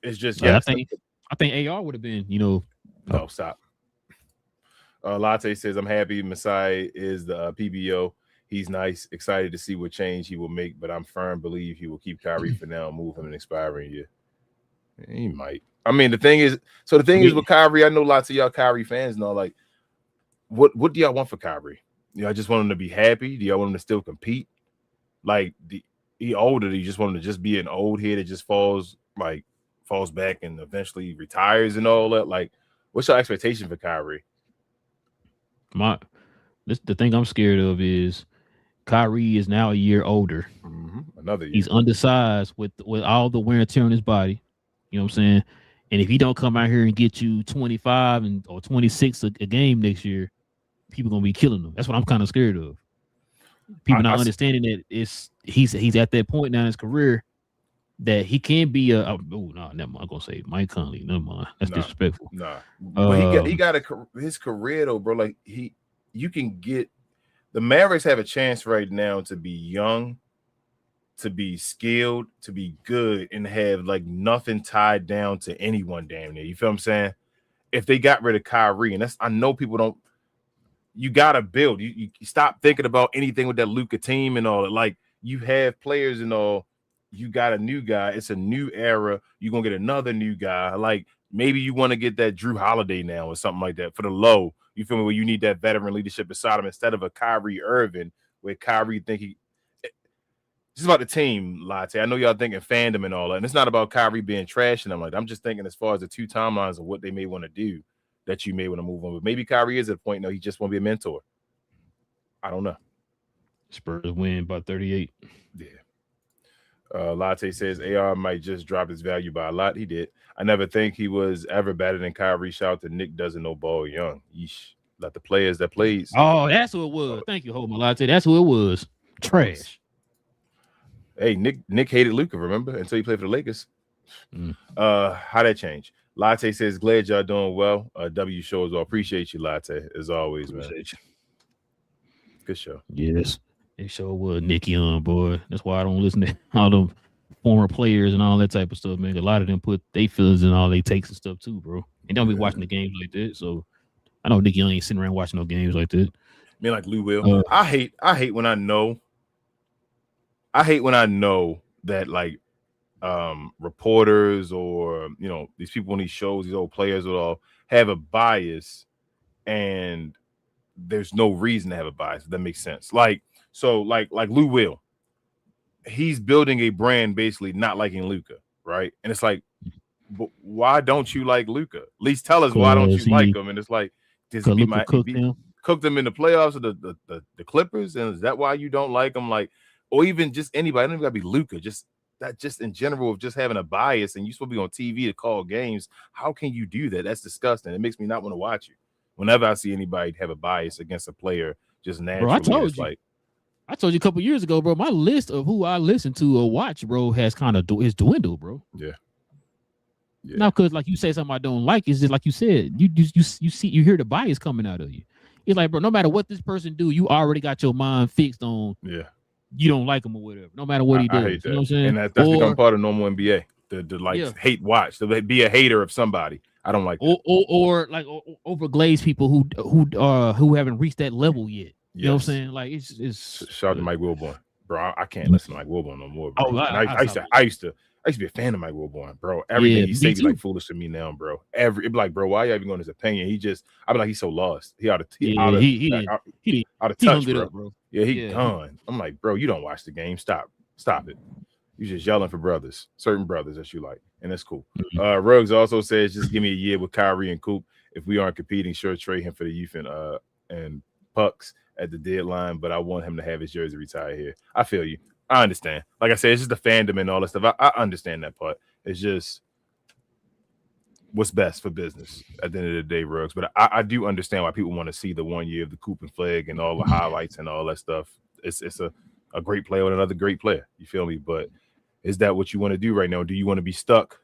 it's just I think AR would have been, No, stop. Latte says, I'm happy Masai is the PBO. He's nice, excited to see what change he will make, but I'm firm believe he will keep Kyrie for now and move him in expiring year. He might. I mean, the thing is with Kyrie, I know lots of y'all Kyrie fans know, like, what do y'all want for Kyrie? I just want him to be happy. Do y'all want him to still compete? Like, he older, do you just want him to just be an old head that just falls back and eventually retires and all that? Like, what's your expectation for Kyrie? The thing I'm scared of is Kyrie is now a year older. Another year. He's undersized with all the wear and tear on his body. You know what I'm saying? And if he don't come out here and get you 25 or 26 a game next year, people gonna be killing him. That's what I'm kind of scared of. People not understanding that he's at that point now in his career that he can be never mind. I'm gonna say Mike Conley. Never mind. That's disrespectful. But he got his career though, bro. Like you can get the Mavericks have a chance right now to be young, to be skilled, to be good, and have like nothing tied down to anyone damn near. You feel what I'm saying? If they got rid of Kyrie, and I know people don't. You gotta build. You stop thinking about anything with that Luka team and all that. Like you have players and all. You got a new guy. It's a new era. You're going to get another new guy. Like maybe you want to get that Drew Holiday now or something like that for the low. You feel me? Where you need that veteran leadership beside him instead of a Kyrie Irving where Kyrie think just about the team, Latte. I know y'all thinking fandom and all that. And it's not about Kyrie being trash and I'm like, I'm just thinking as far as the two timelines of what they may want to do that you may want to move on. But maybe Kyrie is at a point, no, he just want to be a mentor. I don't know. Spurs win by 38. Yeah. Latte says AR might just drop his value by a lot. He did. I never think he was ever better than Kyrie. Shout out to Nick doesn't know ball young. Yeesh. Let the players that plays. Oh, that's who it was. Thank you, Homer Latte. That's who it was. Trash. Hey, Nick hated Luka, remember? Until he played for the Lakers. How that change? Latte says, glad y'all doing well. W shows all. Appreciate you, Latte, as always, man. Good show. Yes. It sure was Nick Young, boy. That's why I don't listen to all them former players and all that type of stuff, man. A lot of them put their feelings and all they takes and stuff too, bro. And don't be watching the games like that. So I know Nick Young ain't sitting around watching no games like that. Man, like Lou Will. I hate when I know that like reporters or these people on these shows, these old players will all have a bias and there's no reason to have a bias. That makes sense. Like Lou Will, he's building a brand basically not liking Luka, right? And it's like, but why don't you like Luka? At least tell us why don't you like him? And it's like, does he cooked them in the playoffs of the Clippers? And is that why you don't like him? Like, or even just anybody, I don't even gotta be Luka, just that just in general of just having a bias, and you're supposed to be on TV to call games. How can you do that? That's disgusting. It makes me not want to watch you. Whenever I see anybody have a bias against a player, just naturally, bro, I told you a couple years ago, bro. My list of who I listen to or watch, bro, has kind of is dwindled, bro. Yeah. Now, because like you say something I don't like, it's just like you said, you hear the bias coming out of you. It's like, bro, no matter what this person do, you already got your mind fixed on. Yeah. You don't like him or whatever, no matter what he does. I hate that. You know what I'm saying? And that's become part of normal NBA. The hate watch, to be a hater of somebody. I don't like that. Or like overglaze people who haven't reached that level yet. You know what I'm saying? Like it's shout out to Mike Wilborn, bro. I can't listen to Mike Wilborn no more, bro. Oh, I used to be a fan of Mike Wilborn, bro. Everything he say be like foolish to me now, bro. It'd be like, bro, why you even going his opinion? I'd be like, he's so lost. He out of touch, bro. Yeah, he gone. I'm like, bro, you don't watch the game. Stop it. You just yelling for certain brothers that you like, and that's cool. Ruggs also says, just give me a year with Kyrie and Coop. If we aren't competing, sure, trade him for the youth and pucks at the deadline, but I want him to have his jersey retired here. I feel you. I understand. Like I said, it's just the fandom and all that stuff. I understand that part. It's just what's best for business at the end of the day, Ruggs. But I do understand why people want to see the 1 year of the Coop and Flag and all the highlights and all that stuff. It's a great player with another great player. You feel me? But is that what you want to do right now? Do you want to be stuck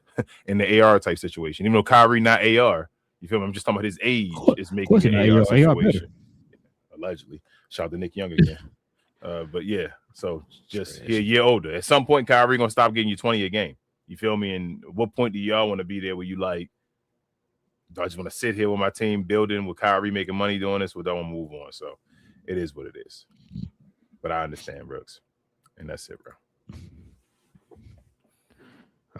in the AR type situation? Even though Kyrie not AR, you feel me? I'm just talking about his age is making an AR situation. Allegedly. Shout out to Nick Young again. But yeah, so just a year older. At some point, Kyrie gonna stop getting you 20 a game. You feel me? And what point do y'all want to be there where you like, do I just want to sit here with my team building with Kyrie making money doing this, or do I want to move on? So it is what it is. But I understand, Brooks. And that's it, bro.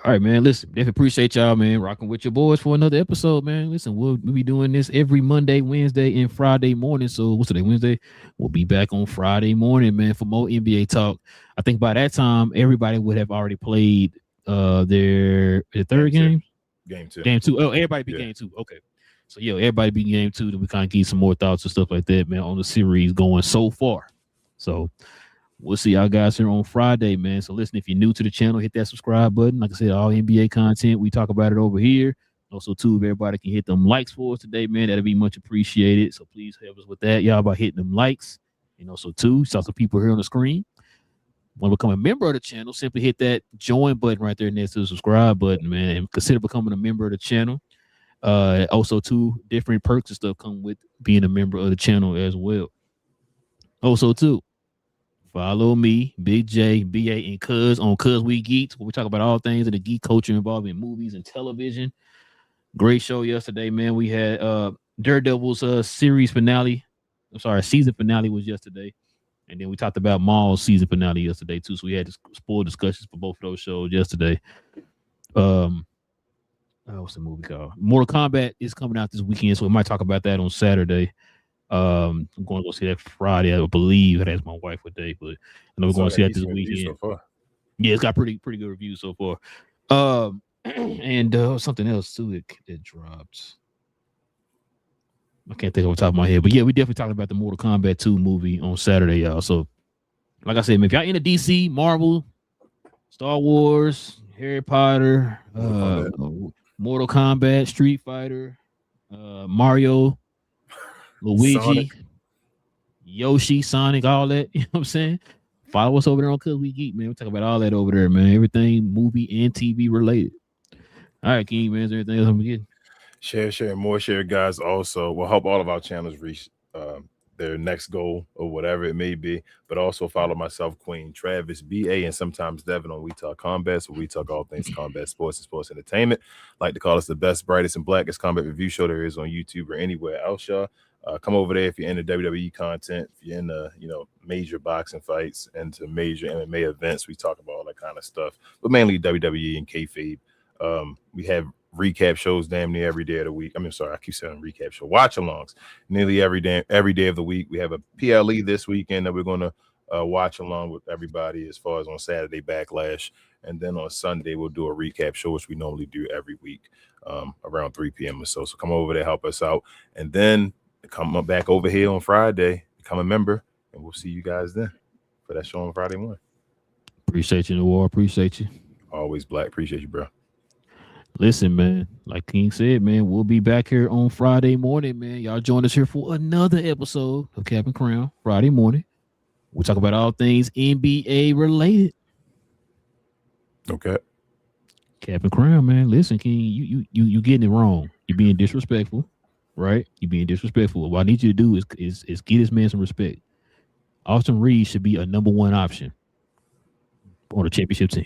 All right, man. Listen, definitely appreciate y'all, man, rocking with your boys for another episode, man. Listen, we'll be doing this every Monday, Wednesday, and Friday morning. So what's today, Wednesday? We'll be back on Friday morning, man, for more NBA talk. I think by that time, everybody would have already played their third game. Game two. Game two. Oh, everybody beat game two. Okay. So, everybody beat game two. Then we kind of give some more thoughts and stuff like that, man, on the series going so far. So, we'll see y'all guys here on Friday, man. So listen, if you're new to the channel, hit that subscribe button. Like I said, all NBA content, we talk about it over here. Also, too, if everybody can hit them likes for us today, man, that'd be much appreciated. So please help us with that, y'all, by hitting them likes. And also, too, saw some people here on the screen. Want to become a member of the channel, simply hit that join button right there next to the subscribe button, man, and consider becoming a member of the channel. Also, too, different perks and stuff come with being a member of the channel as well. Also, too, follow me, Big J, BA, and Cuz on Cuz We Geeks, where we talk about all things in the geek culture involving movies and television. Great show yesterday, man. We had Daredevil's season finale was yesterday. And then we talked about Maul's season finale yesterday, too. So we had spoiled discussions for both of those shows yesterday. What's the movie called? Mortal Kombat is coming out this weekend, so we might talk about that on Saturday. I'm going to go see that Friday, I believe. That's my wife with day, but I know we're going to see that this weekend. So yeah, it's got pretty good reviews so far. And something else too that dropped. I can't think off the top of my head, but yeah, we definitely talking about the Mortal Kombat 2 movie on Saturday, y'all. So, like I said, man, if y'all into DC, Marvel, Star Wars, Harry Potter, Mortal Kombat, Street Fighter, Mario, Luigi, Sonic. Yoshi, Sonic, all that. You know what I'm saying? Follow us over there on Cuz We Geek, man. We talk about all that over there, man. Everything movie and TV related. All right, King, man. Is there anything else I'm getting? Share, more share, guys. Also, will help all of our channels reach their next goal or whatever it may be. But also follow myself, Queen, Travis, BA, and sometimes Devin on We Talk Combat. So we talk all things combat sports and sports entertainment. Like to call us the best, brightest, and blackest combat review show there is on YouTube or anywhere else, y'all. Come over there if you're into WWE content, if you're into major boxing fights, into major MMA events. We talk about all that kind of stuff, but mainly WWE and kayfabe. We have recap shows damn near every day of the week. I keep saying recap show, watch alongs nearly every day of the week. We have a PLE this weekend that we're going to watch along with everybody as far as on Saturday Backlash. And then on Sunday, we'll do a recap show, which we normally do every week around 3 p.m. or so. So come over there, help us out. And then come back over here on Friday, become a member, and we'll see you guys then for that show on Friday morning. Appreciate you, Noir. Appreciate you. Always black. Appreciate you, bro. Listen, man, like King said, man, we'll be back here on Friday morning, man. Y'all join us here for another episode of Cap and Crown Friday morning. We'll talk about all things NBA related. Okay. Cap and Crown, man. Listen, King, you getting it wrong. You're being disrespectful, right? You're being disrespectful. What I need you to do is get this man some respect. Austin Reaves should be a number one option on a championship team.